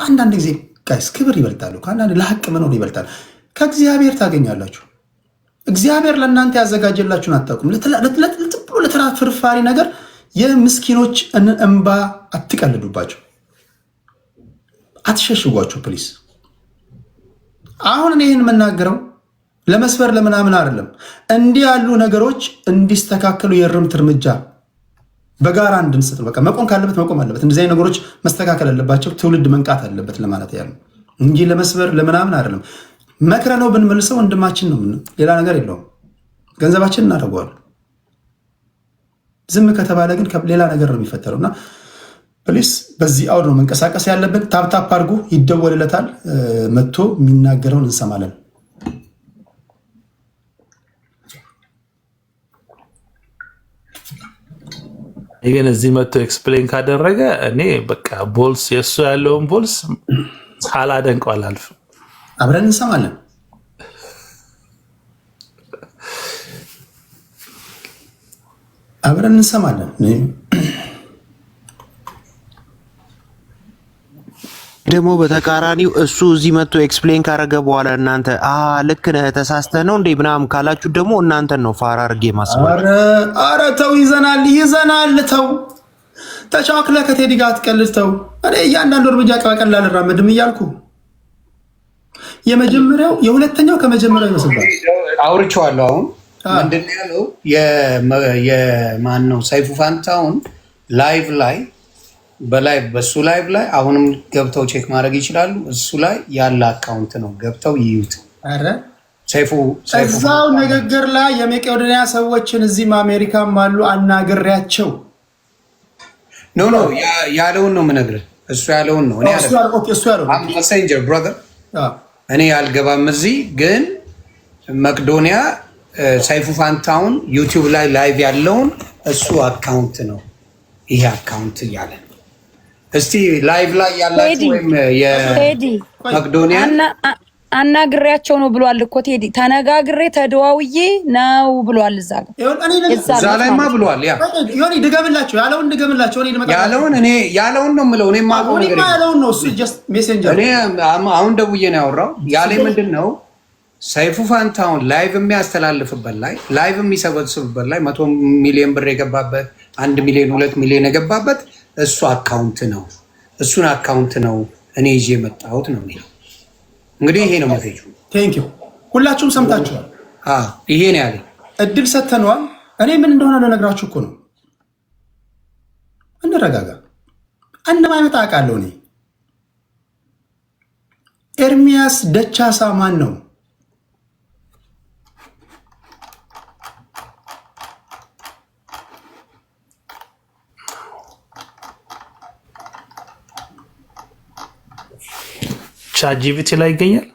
አንዳንድ ጊዜ ጋይስ ክብር ይበልጣሉ። ከአንዳንድ ለሀቅ መኖር ይበልጣል። ከእግዚአብሔር ታገኛላችሁ። እግዚአብሔር ለእናንተ ያዘጋጀላችሁን አታውቁም። ብሎ ለተራ ፍርፋሪ ነገር የምስኪኖች እንባ አትቀልዱባቸው፣ አትሸሽጓቸው ፕሊስ። አሁን እኔ ይህን የምናገረው ለመስበር ለምናምን አይደለም። እንዲህ ያሉ ነገሮች እንዲስተካከሉ የእርምት እርምጃ በጋራ እንድንሰጥ በቃ መቆም ካለበት መቆም አለበት። እንደዚህ አይነት ነገሮች መስተካከል አለባቸው። ትውልድ መንቃት አለበት ለማለት ያሉ እንጂ ለመስበር ለምናምን አይደለም። መክረ ነው ብንመልሰው ወንድማችን ነው፣ ሌላ ነገር የለውም። ገንዘባችን እናደርገዋለን። ዝም ከተባለ ግን ሌላ ነገር ነው የሚፈጠረው። እና ፕሊስ በዚህ አውድ ነው መንቀሳቀስ ያለብን። ታፕታፕ አድርጉ፣ ይደወልለታል፣ መጥቶ የሚናገረውን እንሰማለን። ግን እዚህ መጥቶ ኤክስፕሌን ካደረገ እኔ በቃ ቦልስ የእሱ ያለውን ቦልስ ሳላደንቀው አላልፍም። አብረን እንሰማለን። አብረን እንሰማለን። ደግሞ በተቃራኒው እሱ እዚህ መጥቶ ኤክስፕሌን ካረገ በኋላ እናንተ ልክ ነህ ተሳስተህ ነው እንዴ ምናምን ካላችሁ ደግሞ እናንተን ነው ፋራ አድርጌ ማስባል። ኧረ ተው፣ ይዘናል። ተው ተቻክለ ከቴዲ ጋር አትቀልድ። ተው እኔ እያንዳንዱ እርምጃ ቀላል አልራመድም እያልኩ የመጀመሪያው የሁለተኛው ከመጀመሪያው ይመስላል። አውርቼዋለሁ። አሁን ምንድን ነው ያለው? የማን ነው ሰይፉ ፋንታውን ላይቭ ላይ በሱ ላይቭ ላይ አሁንም ገብተው ቼክ ማድረግ ይችላሉ። እሱ ላይ ያለ አካውንት ነው፣ ገብተው ይዩት። አረ ሰይፉ እዛው ንግግር ላይ የመቄዶንያ ሰዎችን እዚህም አሜሪካም አሉ አናግሬያቸው ኖ ያለውን ነው የምነግርህ። እሱ ያለውን ነው። ሜሴንጀር ብራዘር እኔ አልገባም እዚህ። ግን መቄዶንያ ሰይፉ ፋንታውን ዩቲዩብ ላይ ላይቭ ያለውን እሱ አካውንት ነው ይሄ አካውንት እያለ እስቲ ላይቭ ላይ ያላችሁ ወይም የመቄዶንያ አናግሬያቸው ነው ብሏል እኮ ቴዲ። ተነጋግሬ ተደዋውዬ ነው ብሏል። እዛ ላይማ ብሏል። ዮኒ ድገምላቸው፣ ያለውን ድገምላቸው። ያለውን ነው የምለው። እኔ ማውቀው ነገር ያለውን ነው እሱ ጀስት ሜሴንጀር። እኔ አሁን ደውዬ ነው ያወራው። ያለኝ ምንድን ነው ሰይፉ ፋንታውን ላይቭ የሚያስተላልፍበት ላይ ላይቭ የሚሰበስብበት ላይ 100 ሚሊዮን ብር የገባበት 1 ሚሊዮን 2 ሚሊዮን የገባበት እሱ አካውንት ነው። እሱን አካውንት ነው እኔ ይዤ የመጣሁት ነው የሚለው። እንግዲህ ይሄ ነው መሴጁ። ቴንክ ዩ ሁላችሁም ሰምታችኋል። ይሄ ነው ያለኝ። እድል ሰተነዋል። እኔ ምን እንደሆነ ልነግራችሁ እኮ ነው። እንረጋጋ። እንደማይመጣ አውቃለሁ እኔ። ኤርሚያስ ደቻሳ ማን ነው? ቻትጂፒቲ ላይ ይገኛል።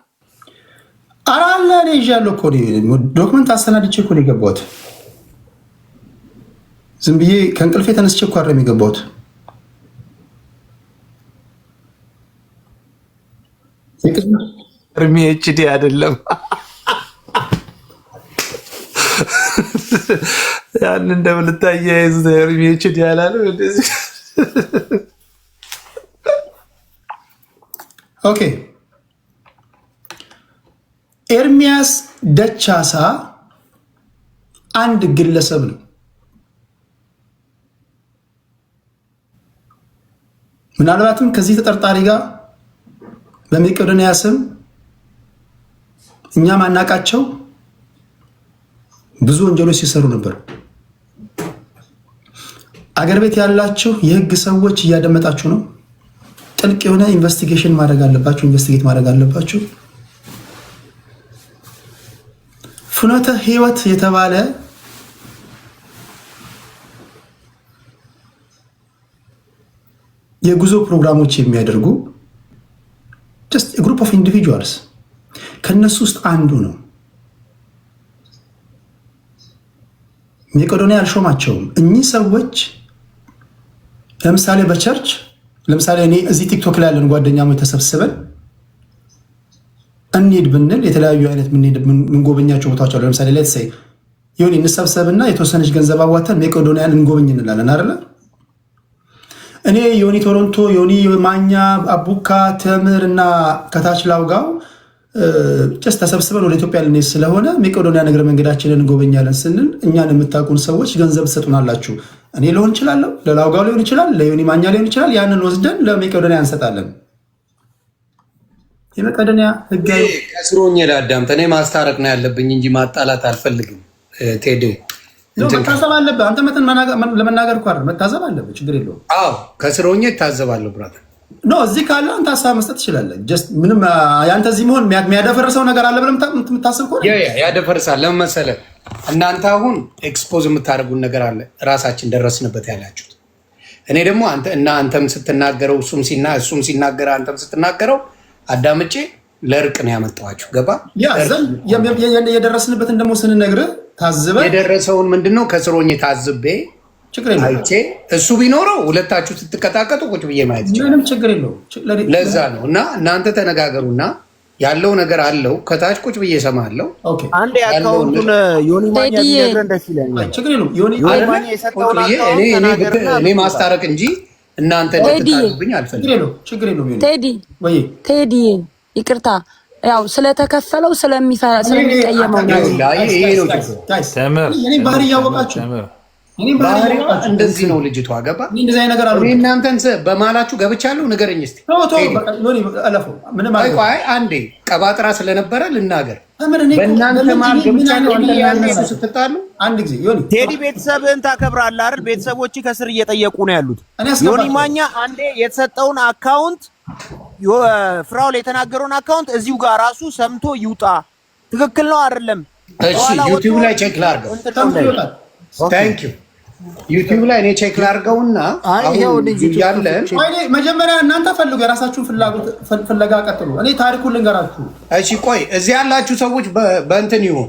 አራለ እኔ ይዣለሁ እኮ ዶክመንት አሰናድቼ እኮ ነው የገባሁት። ዝም ብዬ ከእንቅልፌ ተነስቼ እኮ አይደለም የገባሁት። እርሜ ኤችዲ አይደለም። ያን እንደምልታያይዝ እርሜ ኤችዲ ያላለው እንደዚህ። ኦኬ ኤርሚያስ ደቻሳ አንድ ግለሰብ ነው። ምናልባትም ከዚህ ተጠርጣሪ ጋር በመቄዶንያ ስም እኛ ማናቃቸው ብዙ ወንጀሎች ሲሰሩ ነበር። አገር ቤት ያላችሁ የህግ ሰዎች እያደመጣችሁ ነው። ጥልቅ የሆነ ኢንቨስቲጌሽን ማድረግ አለባችሁ። ኢንቨስቲጌት ማድረግ አለባችሁ። ፍኖተ ህይወት የተባለ የጉዞ ፕሮግራሞች የሚያደርጉ ጀስት ግሩፕ ኦፍ ኢንዲቪጁዋልስ ከነሱ ውስጥ አንዱ ነው። መቄዶንያ አልሾማቸውም። እኚህ ሰዎች ለምሳሌ በቸርች ለምሳሌ እኔ እዚህ ቲክቶክ ላይ ያለን ጓደኛሞች ተሰብስበን እንሂድ ብንል የተለያዩ አይነት ምንጎበኛቸው ቦታዎች አሉ። ለምሳሌ ሌትስ ሴይ ዮኒ እንሰብሰብና የተወሰነች ገንዘብ አዋተን መቄዶንያን እንጎበኝ እንላለን አይደለ? እኔ ዮኒ ቶሮንቶ፣ ዮኒ ማኛ፣ አቡካ፣ ተምር እና ከታች ላውጋው ጭስ ተሰብስበን ወደ ኢትዮጵያ ልንሄድ ስለሆነ መቄዶንያ እግረ መንገዳችንን እንጎበኛለን ስንል እኛን የምታውቁን ሰዎች ገንዘብ ትሰጡናላችሁ። እኔ ሊሆን ይችላለሁ፣ ለላውጋው ሊሆን ይችላል፣ ለዮኒ ማኛ ሊሆን ይችላል። ያንን ወስደን ለመቄዶንያ እንሰጣለን። የመቄዶንያ ህጋዊ ከስሮኝ ላዳምጥ። እኔ ማስታረቅ ነው ያለብኝ እንጂ ማጣላት አልፈልግም። ቴዲ መታዘብ አለብህ አንተ ለመናገር እኮ አይደል፣ መታዘብ አለብህ። ችግር የለውም። አዎ ከስሮኝ እታዘባለሁ ብራዘር። ኖ እዚህ ካለ አንተ ሀሳብ መስጠት ትችላለህ። ጀስት ምንም ያንተ እዚህ መሆን የሚያደፈርሰው ነገር አለ ብለህ የምታስብ ከሆነ ያደፈርሳል። ለምን መሰለህ? እናንተ አሁን ኤክስፖዝ የምታደርጉን ነገር አለ፣ ራሳችን ደረስንበት ያላችሁት። እኔ ደግሞ አንተም ስትናገረው እሱም ሲናገር አንተም ስትናገረው አዳምጬ ለእርቅ ነው ያመጣኋችሁ። ገባ? የደረስንበትን ደግሞ ስንነግርህ ታዝበህ የደረሰውን ምንድነው ከስሮኝ ታዝቤ አይቼ እሱ ቢኖረው ሁለታችሁ ስትቀጣቀጡ ቁጭ ብዬ ማየት ይችላል። ችግር የለውም። ለዛ ነው እና እናንተ ተነጋገሩና ያለው ነገር አለው ከታች ቁጭ ብዬ እሰማለሁ። አንድ አካውንቱን ዮኒ ማኛ ቢነግረን ደስ ይለኛል። ችግር የለውም። ዮኒ ማኛ የሰጠውን እኔ ማስታረቅ እንጂ እናንተ ልትታረቁብኝ አልፈልግም። ችግር የለውም። ቴዲ ይቅርታ፣ ያው ስለተከፈለው ስለሚቀየመው ባህሪ እያወቃችሁ እንደዚህ ነው ልጅቷ። ገባ? እናንተን በማላችሁ ገብቻለሁ። ንገረኝ እስኪ። አንዴ ቀባጥራ ስለነበረ ልናገር። በእናንተ ማል ገብቻለሁ። አንተ ስትጣሉ አንድ ጊዜ ቴዲ ቤተሰብህን ታከብራለህ አይደል? ቤተሰቦች ከስር እየጠየቁ ነው ያሉት። ዮኒ ማኛ አንዴ የተሰጠውን አካውንት ፍራውል የተናገረውን አካውንት እዚሁ ጋር ራሱ ሰምቶ ይውጣ። ትክክል ነው አይደለም? እሺ ዩቲዩብ ላይ ቼክ ላድርገው። ታንክ ዩ ዩቲዩብ ላይ እኔ ቼክ ላድርገውና ያለን መጀመሪያ እናንተ ፈልጉ፣ የራሳችሁን ፍለጋ ቀጥሉ። እኔ ታሪኩን ልንገራችሁ። እሺ ቆይ እዚህ ያላችሁ ሰዎች በእንትን ይሁን፣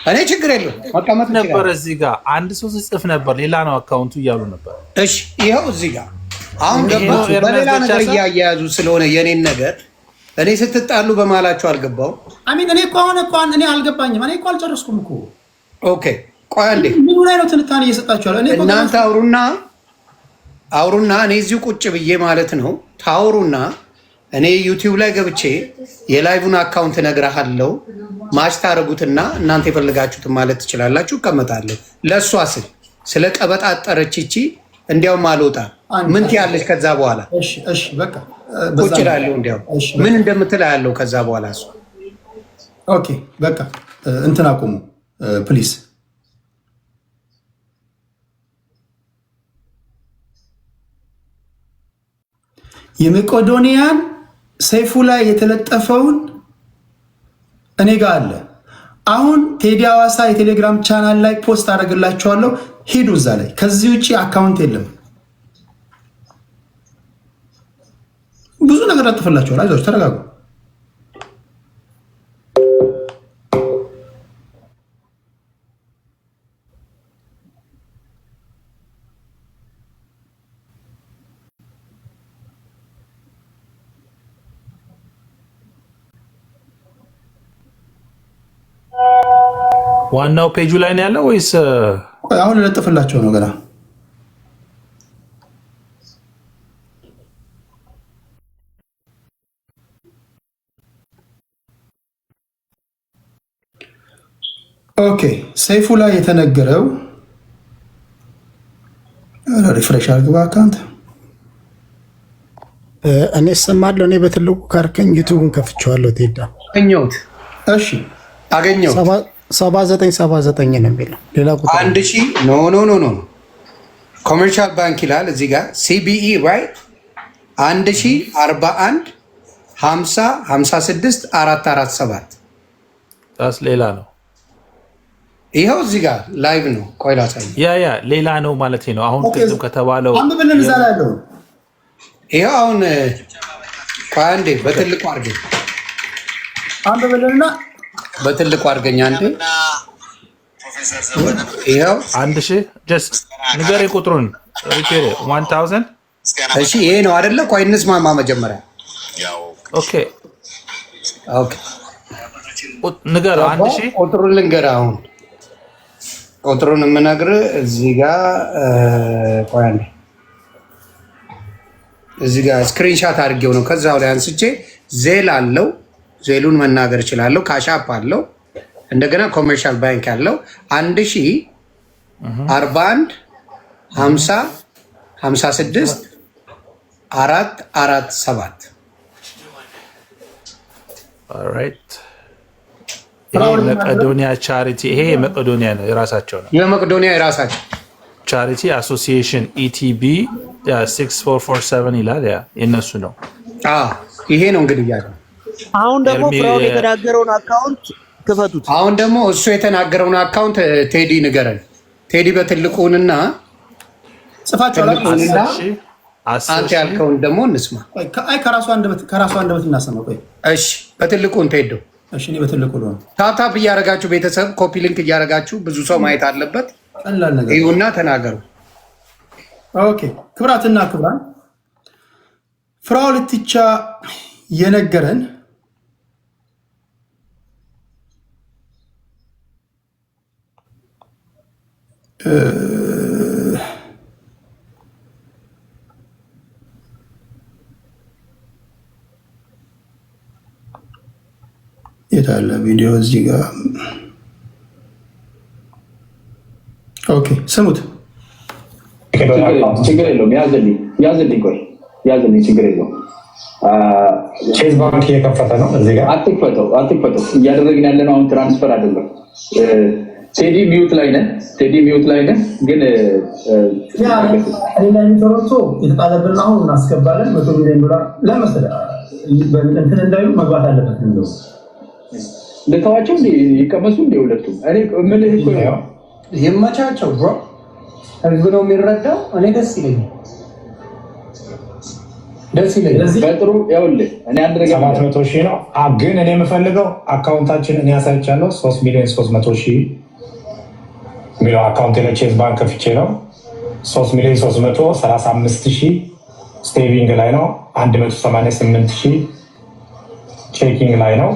እኔ ችግር የለውም መቀመጥ ነበር። እዚህ ጋር አንድ ሰው ጽፍ ነበር፣ ሌላ ነው አካውንቱ እያሉ ነበር። እሺ ይኸው እዚህ ጋር አሁን ገባችሁ። በሌላ ነገር እያያያዙ ስለሆነ የኔን ነገር እኔ ስትጣሉ በማላችሁ አልገባው። አሚን እኔ እኮ አሁን እኔ አልገባኝም። እኔ እኮ አልጨረስኩም እኮ። ኦኬ ቆይ አንዴ ምኑ ላይ ነው ትንታኔ እየሰጣችኋል? እናንተ አውሩና እኔ እዚሁ ቁጭ ብዬ ማለት ነው ታውሩና እኔ ዩቲዩብ ላይ ገብቼ የላይቭን አካውንት እነግርሃለሁ። ማች ታደርጉትና እናንተ የፈልጋችሁትን ማለት ትችላላችሁ። እቀመጣለሁ። ለእሷ ስል ስለ ቀበጣጠረች ይቺ እንዲያውም አልወጣም። ምን ትያለች? ከዛ በኋላ እሺ በቃ ቁጭ እላለሁ። እንዲያው ምን እንደምትል ያለው ከዛ በኋላ እሱ ኦኬ በቃ እንትን አቁሙ ፕሊዝ። የመቄዶንያን ሰይፉ ላይ የተለጠፈውን እኔ ጋር አለ። አሁን ቴዲ ሐዋሳ የቴሌግራም ቻናል ላይ ፖስት አደርግላችኋለሁ። ሂዱ እዛ ላይ። ከዚህ ውጭ አካውንት የለም። ብዙ ነገር አጥፍላችኋል። አይዟችሁ፣ ተረጋጉ። ዋናው ፔጁ ላይ ነው ያለው ወይስ አሁን ለጥፍላቸው ነው ገና? ኦኬ ሰይፉ ላይ የተነገረው ሪፍሬሽ አድርገው አካውንት እኔ እሰማለሁ። እኔ በትልቁ ካርከኝ ዩቲዩብን ከፍቼዋለሁ። ቴዳ አገኘሁት። እሺ አገኘሁት። 7979 ነው የሚለው ሌላ ቁጥር 1000 ኖ ኮመርሻል ባንክ ይላል እዚህ ጋር ሲቢኢ ራይት 1041 50 56 447 ታስ ሌላ ነው። ይኸው እዚህ ጋር ላይቭ ነው። ቆይ ላሳይ። ያ ሌላ ነው ማለት ነው። አሁን ቅድም ከተባለው አንብብልን እዛ ላይ ያለው ይኸው አሁን ቆይ አንዴ በትልቁ አድርገኝ አንብብልንና በትልቁ አድርገኝ አንዴ። ይኸው 1000 ጀስት ንገረኝ ቁጥሩን 1000 እሺ ይሄ ነው አይደለ? ቆይ እንስማማ መጀመሪያ። ኦኬ ንገረው። 1000 ቁጥሩን ልንገርህ። አሁን ቁጥሩን የምነግርህ እዚህ ጋር ቆይ አንዴ፣ እዚህ ጋር ስክሪንሻት አድርጌው ነው ከዛው ላይ አንስቼ ዜል አለው። ዜሉን መናገር እችላለሁ። ካሻፕ አለው። እንደገና ኮመርሻል ባንክ አለው። 1041 50 56 447 ኦልራይት። ይሄ መቄዶኒያ ቻሪቲ፣ ይሄ የመቄዶኒያ ነው፣ የራሳቸው ነው። የመቄዶኒያ የራሳቸው ቻሪቲ አሶሲዬሽን ኢቲቢ 6447 ይላል። ያ የነሱ ነው። ይሄ ነው እንግዲህ ያለው። አሁን ደግሞ ፍራኦል የተናገረውን አካውንት ክፈቱት። አሁን ደግሞ እሱ የተናገረውን አካውንት ቴዲ ንገረን። ቴዲ በትልቁንና ጽፋቸው አንተ ያልከውን ደግሞ እንስማ። አይ ከራሱ አንደበት እናሰማ። ቆይ እሺ፣ በትልቁን ትሄዱ። እሺ፣ እኔ በትልቁ ነው። ታፕ እያደረጋችሁ ቤተሰብ ኮፒ ሊንክ እያደረጋችሁ ብዙ ሰው ማየት አለበት። ቀላል ነገር ይሁንና ተናገሩ። ኦኬ፣ ክብራትና ክብራን ፍራኦል ኢቲቻ የነገረን የታለ ቪዲዮ እዚህ ጋር። ኦኬ ስሙት። ችግር የለውም። ያዝልኝ ቆይ ያዝልኝ፣ ችግር የለውም። ቼዝ ባንክ እየከፈተ ነው። እዚህ ጋር አትክፈተው። እያደረግን ያለነው አሁን ትራንስፈር አይደለም። ቴዲ ሚዩት ላይ ነህ። ግን ቶሮንቶ የተጣለብን አሁን እናስገባለን። $100 ሚሊዮን ለመሰለህ እንትን እንዳይሉ መግባት አለበት ነው። ለታዋቸው ይቀመሱ እንደ ሁለቱም እኔ ምን እኮ ይመቻቸው ብሮ። ህዝብ ነው የሚረዳው። እኔ ደስ ይለኛል። በጥሩ ያውልህ እኔ አንድ ነገር 700,000 ነው። ግን እኔ የምፈልገው አካውንታችን እኔ ያሳይቻለሁ 3,300,000 የሚለው አካውንት ለቼዝ ባንክ ከፍቼ ነው። 3,335,000 ስቴቪንግ ላይ ነው። 188,000 ቼኪንግ ላይ ነው።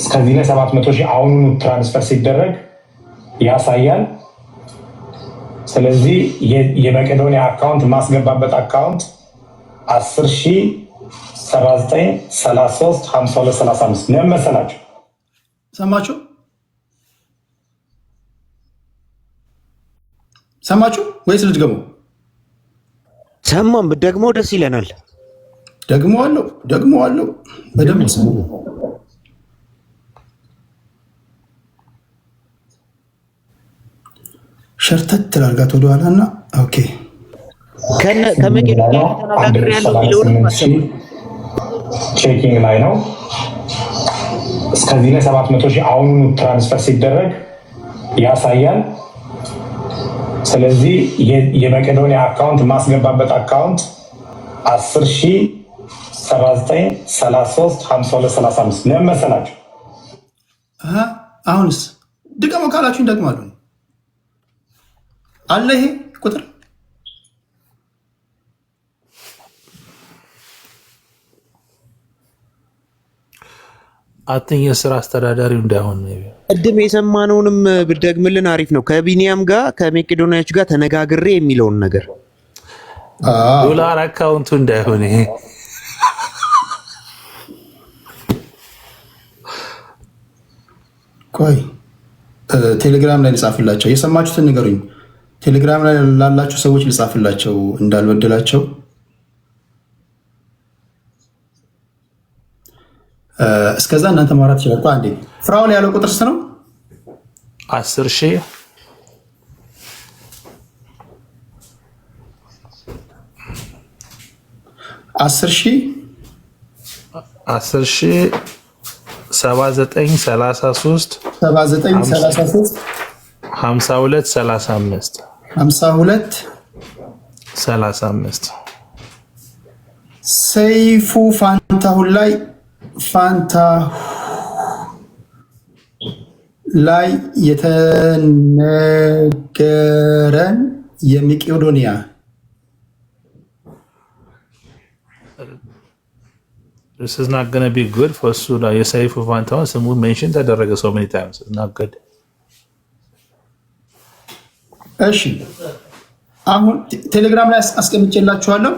እስከዚህ ላይ 700,000 አሁኑኑ ትራንስፈር ሲደረግ ያሳያል። ስለዚህ የመቄዶኒያ አካውንት ማስገባበት አካውንት 10,79,33,52,35 ለምን መሰላችሁ? ሰማችሁ ወይስ ልድገሙ? ሰማም ደግሞ ደስ ይለናል። ደግሞ አለው በደንብ ሰሙ። ሸርተት ትላልጋት ወደኋላ እና ኦኬ ከመቄዶኒያ ተነጋግሬ ያለው ቢለውንም ማሰብ ቼኪንግ ላይ ነው። እስከዚህ ላይ 700,000 አሁኑኑ ትራንስፈር ሲደረግ ያሳያል። ስለዚህ የመቄዶኒያ አካውንት ማስገባበት አካውንት 10,79,33,52,35 ለምን መሰላችሁ? አሁንስ ድቀሞ ካላችሁ እንደግማለሁ አለ ይሄ ቁጥር አጥኝ የስራ አስተዳዳሪው እንዳይሆን ቅድም የሰማነውንም ብትደግምልን አሪፍ ነው። ከቢኒያም ጋር ከመቄዶኒያዎች ጋር ተነጋግሬ የሚለውን ነገር ዶላር አካውንቱ እንዳይሆን ይሄ ቆይ ቴሌግራም ላይ ልጻፍላቸው። የሰማችሁትን ንገሩኝ። ቴሌግራም ላይ ላላችሁ ሰዎች ልጻፍላቸው እንዳልበደላቸው። እስከዛ እናንተ ማውራት ይችላል። አንዴ ፍራኦል ያለው ቁጥር ስንት ነው? 10,000 10,000 79,33 52,35 ሰይፉ ፋንታሁን ላይ የተነገረን የመቄዶንያ This is not going to be good for እሱ ላይ የሰይፉ ፋንታሁን ስሙ ሜንሽን ተደረገ so many times. It's not good. እሺ አሁን ቴሌግራም ላይ አስቀምጬላችኋለሁ።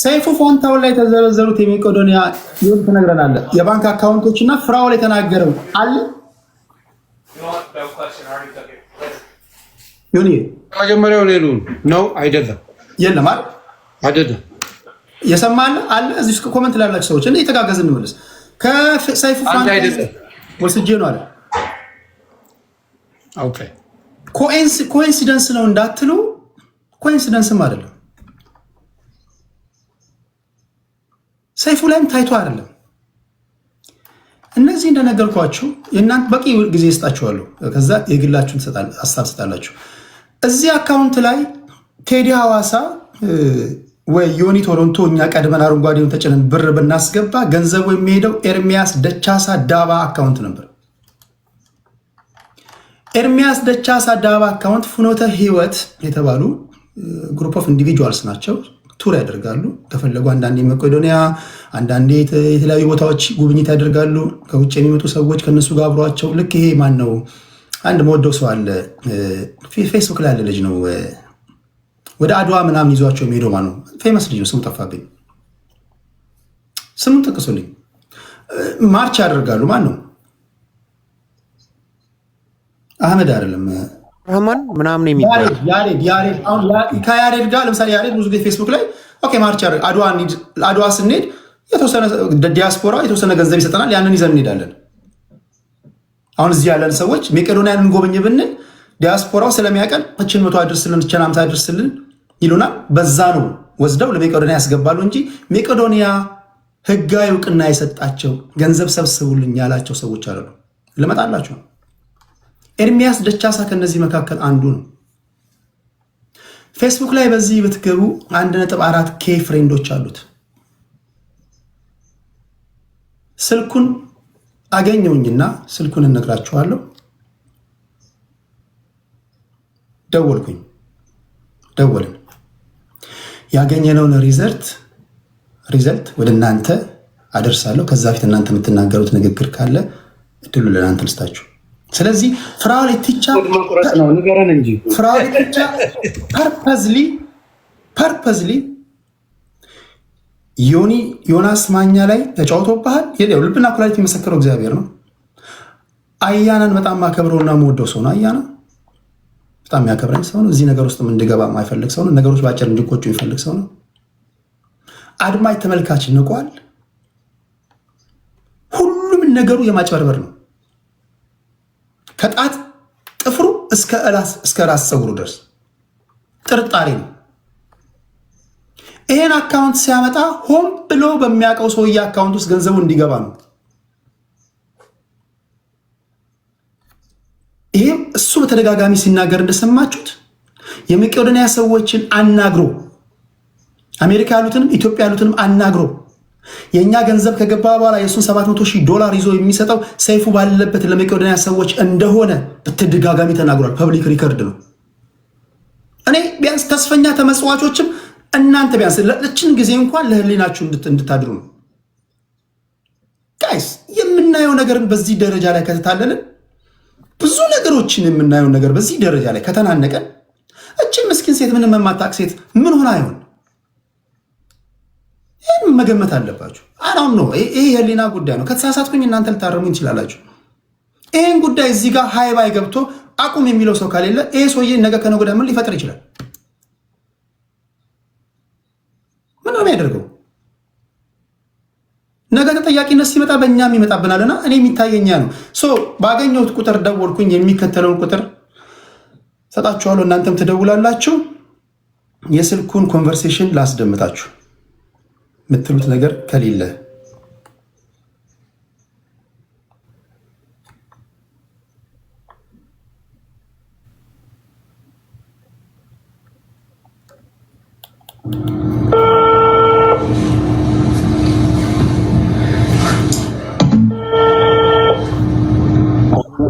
ሰይፉ ፋንታሁን ላይ የተዘረዘሩት የመቄዶንያ ይሁን ተነግረናል። የባንክ አካውንቶች እና ፍራኦል የተናገረው አለ ዮኒ መጀመሪያው ነው አይደለም የለም አይደለም የሰማን አለ እዚህ እስከ ኮሜንት ላይ ያላችሁ ሰዎች እንዴ የተጋገዝን እንመለስ ከሰይፉ ፋንታሁን ወስጄ ነው አለ ኦኬ ኮኢንሲደንስ ነው እንዳትሉ ኮኢንሲደንስም አይደለም ሰይፉ ላይም ታይቶ አይደለም እነዚህ እንደነገርኳችሁ የእናንተ በቂ ጊዜ ይስጣችኋለሁ ከዛ የግላችሁን አሳብስታላችሁ እዚህ አካውንት ላይ ቴዲ ሐዋሳ ወይ ዮኒ ቶሮንቶ እኛ ቀድመን አረንጓዴውን ተጨነን ብር ብናስገባ ገንዘቡ የሚሄደው ኤርሚያስ ደቻሳ ዳባ አካውንት ነበር ኤርሚያስ ደቻሳ ዳባ አካውንት ፍኖተ ህይወት የተባሉ ግሩፕ ኦፍ ኢንዲቪጁዋልስ ናቸው ቱር ያደርጋሉ ከፈለጉ አንዳንዴ መቄዶንያ አንዳንዴ የተለያዩ ቦታዎች ጉብኝት ያደርጋሉ ከውጭ የሚመጡ ሰዎች ከነሱ ጋር አብሯቸው ልክ ይሄ ማን ነው አንድ መወደው ሰው አለ ፌስቡክ ላይ ያለ ልጅ ነው ወደ አድዋ ምናምን ይዟቸው የሚሄደው ማን ነው ፌመስ ልጅ ነው ስሙ ጠፋብኝ ስሙን ጠቅሱልኝ ማርች ያደርጋሉ ማን ነው አህመድ አይደለም ረህማን ምናምን የሚባል ያሬድ አሁን ከያሬድ ጋር ለምሳሌ ያሬድ ብዙ ጊዜ ፌስቡክ ላይ ኦኬ ማርች ያደርግ አድዋ ስንሄድ የተወሰነ ዲያስፖራ የተወሰነ ገንዘብ ይሰጠናል ያንን ይዘን እንሄዳለን አሁን እዚህ ያለን ሰዎች መቄዶንያን እንጎበኝ ብንል ዲያስፖራው ስለሚያቀል እችን 100 አድርስልን እችን 50 አድርስልን ይሉናል በዛ ነው ወስደው ለመቄዶንያ ያስገባሉ እንጂ መቄዶንያ ህጋዊ እውቅና የሰጣቸው ገንዘብ ሰብስቡልኝ ያላቸው ሰዎች አይደሉ ለመጣላችሁ ኤርሚያስ ደቻሳ ከነዚህ መካከል አንዱ ነው ፌስቡክ ላይ በዚህ ብትገቡ 1.4k ፍሬንዶች አሉት ስልኩን አገኘውኝና ስልኩን እነግራችኋለሁ ደወልን ያገኘነውን ሪዘልት ወደ እናንተ አደርሳለሁ ከዛ ፊት እናንተ የምትናገሩት ንግግር ካለ እድሉ ለእናንተ ልስጣችሁ ስለዚህ ፍራኦል ኢቲቻ ነው ንገረን እንጂ ፍራኦል ኢቲቻ ፐርፐዝሊ ዮናስ ማኛ ላይ ተጫውቶብሃል የለው ልብና ኩላሊት የሚመሰክረው እግዚአብሔር ነው አያናን በጣም ማከብረውና የምወደው ሰው ነው አያና በጣም ያከብረኝ ሰው ነው እዚህ ነገር ውስጥ እንድገባ የማይፈልግ ሰው ነው ነገሮች ባጭር እንዲቆጩ የሚፈልግ ሰው ነው አድማጭ ተመልካች ንቋል ሁሉም ነገሩ የማጭበርበር ነው ከጣት ጥፍሩ እስከ ራስ ፀጉሩ ድረስ ጥርጣሬ ነው ይሄን አካውንት ሲያመጣ ሆም ብሎ በሚያውቀው ሰውዬ አካውንት ውስጥ ገንዘቡ እንዲገባ ነው ይሄ እሱ በተደጋጋሚ ሲናገር እንደሰማችሁት የመቄዶንያ ሰዎችን አናግሮ አሜሪካ ያሉትንም ኢትዮጵያ ያሉትንም አናግሮ የኛ ገንዘብ ከገባ በኋላ የሱን $700,000 ይዞ የሚሰጠው ሰይፉ ባለበት ለመቄዶንያ ሰዎች እንደሆነ በተደጋጋሚ ተናግሯል ፐብሊክ ሪከርድ ነው እኔ ቢያንስ ተስፈኛ ተመጽዋቾችም እናንተ ቢያንስ ለችን ጊዜ እንኳን ለህሊናችሁ እንድታድሩ ነው ጋይስ የምናየው ነገርን በዚህ ደረጃ ላይ ከተታለልን ብዙ ነገሮችን የምናየው ነገር በዚህ ደረጃ ላይ ከተናነቀን እችን ምስኪን ሴት ምን መማታቅ ሴት ምን ሆነ አይሆን ይሄን መገመት አለባችሁ አሁን ነው ይሄ የህሊና ጉዳይ ነው ከተሳሳትኩኝ እናንተ ልታረሙ እንችላላችሁ ይሄን ጉዳይ እዚህ ጋር ሃይባይ ገብቶ አቁም የሚለው ሰው ካለ ይሄ ሰውዬ ነገ ከነገ ወዲያ ምን ሊፈጥር ይችላል ምን ነው የሚያደርገው ነገ ተጠያቂነት ሲመጣ በእኛም ይመጣብናልና እኔ የሚታየኛ ነው ባገኘሁት ቁጥር ደወልኩኝ የሚከተለውን ቁጥር ሰጣችኋለሁ እናንተም ትደውላላችሁ የስልኩን ኮንቨርሴሽን ላስደምጣችሁ ምትሉት ነገር ከሌለ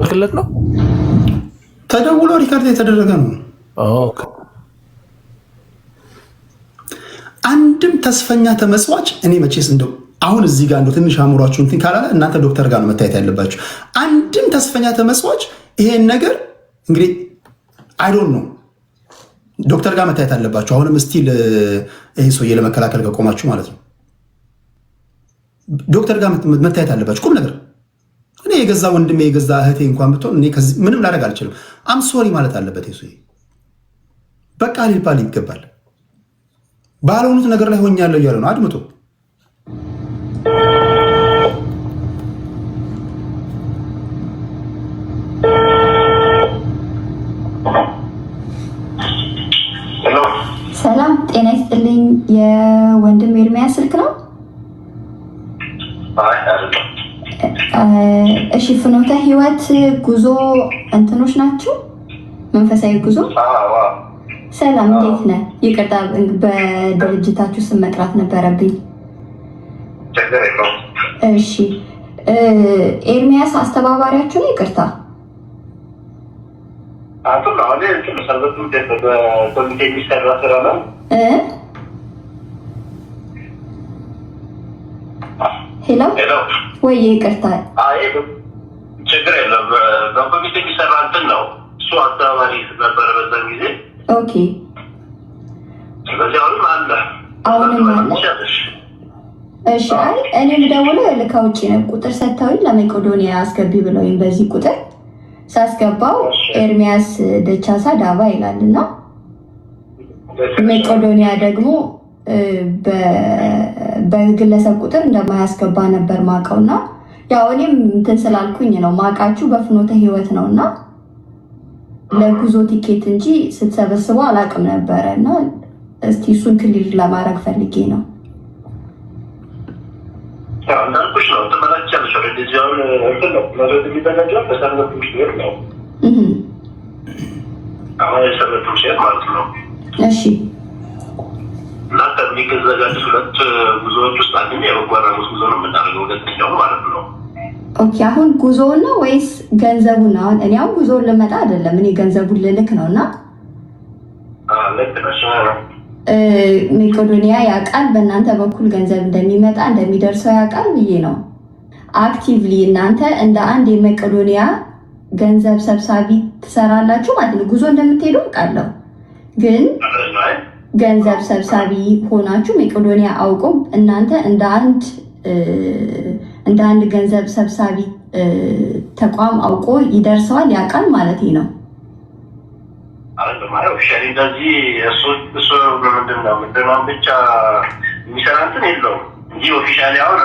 ክለት ነው ተደውሎ ሪከርድ የተደረገ ነው አንድም ተስፈኛ ተመጽዋች እኔ መቼስ እንደው አሁን እዚህ ጋር እንደው ትንሽ አእምሯችሁ እንትን ካላለ እናንተ ዶክተር ጋር ነው መታየት ያለባችሁ። አንድም ተስፈኛ ተመጽዋች ይሄን ነገር እንግዲህ አይ ዶንት ኖ ዶክተር ጋር መታየት አለባችሁ። አሁንም ስቲል ይሄ ሰውዬ ለመከላከል ከቆማችሁ ማለት ነው ዶክተር ጋር መታየት አለባችሁ። ቁም ነገር እኔ የገዛ ወንድሜ የገዛ እህቴ እንኳን ብትሆን እኔ ከዚህ ምንም ላደርግ አልችልም። አም ሶሪ ማለት አለበት ይሄ ሰውዬ በቃ ሊባል ይገባል። ባልሆኑት ነገር ላይ ሆኛለሁ እያለ ነው። አድምጡ። ሰላም ጤና ይስጥልኝ። የወንድም ኤርሚያስ ስልክ ነው? እሺ ፍኖተ ህይወት ጉዞ እንትኖች ናቸው? መንፈሳዊ ጉዞ። ሰላም እንዴት ነህ? ይቅርታ በድርጅታችሁ ስም መጥራት ነበረብኝ። እሺ ኤርሚያስ አስተባባሪያችሁ ነው? ይቅርታ ሄሎ ወይ ይቅርታ። ችግር የለም። በኮሚቴ የሚሰራ እንትን ነው እሱ አስተባባሪ ነበረ በዛን ጊዜ። ኦኬ ስለዚህ አሁንም አለ። እሺ አይ እኔ የምደውለው ከውጭ ነው። ቁጥር ሰጥተውኝ ለመቄዶንያ አስገቢ ብለውኝ በዚህ ቁጥር ሳስገባው ኤርሚያስ ደቻሳ ዳባ ይላልና መቄዶንያ ደግሞ በግለሰብ ቁጥር እንደማያስገባ ነበር ማቀውና ያው እኔም እንትን ስላልኩኝ ነው ማቃችሁ በፍኖተ ህይወት ነውና ለጉዞ ቲኬት እንጂ ስትሰበስቡ አላቅም ነበረና እስቲ እሱን ክሊር ለማድረግ ፈልጌ ነው። እንዳልኩሽ ነው ተመላቻለሽ። ወደዚህ አሁን እንትን ነው ማለት የሚዘጋጀው በሰንበት ምሽት ነው። አሁን የሰንበት ምሽት ማለት ነው። እሺ እና ከሚዘጋጁ ሁለት ጉዞዎች ውስጥ አንደኛ የበጎ አድራጎት ጉዞ ነው የምናደርገው፣ ሁለተኛው ማለት ነው። ኦኬ አሁን ጉዞውን ነው ወይስ ገንዘቡን? አሁን እኔ አሁን ጉዞውን ልመጣ አይደለም እኔ ገንዘቡን ልልክ ነውና ልክ ነሽ። መቄዶንያ ያውቃል በእናንተ በኩል ገንዘብ እንደሚመጣ እንደሚደርሰው ያውቃል ብዬ ነው። አክቲቭሊ እናንተ እንደ አንድ የመቄዶንያ ገንዘብ ሰብሳቢ ትሰራላችሁ ማለት ነው። ጉዞ እንደምትሄዱ አውቃለሁ፣ ግን ገንዘብ ሰብሳቢ ሆናችሁ መቄዶንያ አውቆ እናንተ እንደ አንድ ገንዘብ ሰብሳቢ ተቋም አውቆ ይደርሰዋል ያውቃል ማለት ነው። እንደዚህ እሱ ምንድነው ብቻ የሚሰራ እንትን የለውም እንጂ ኦፊሻሊ አሁን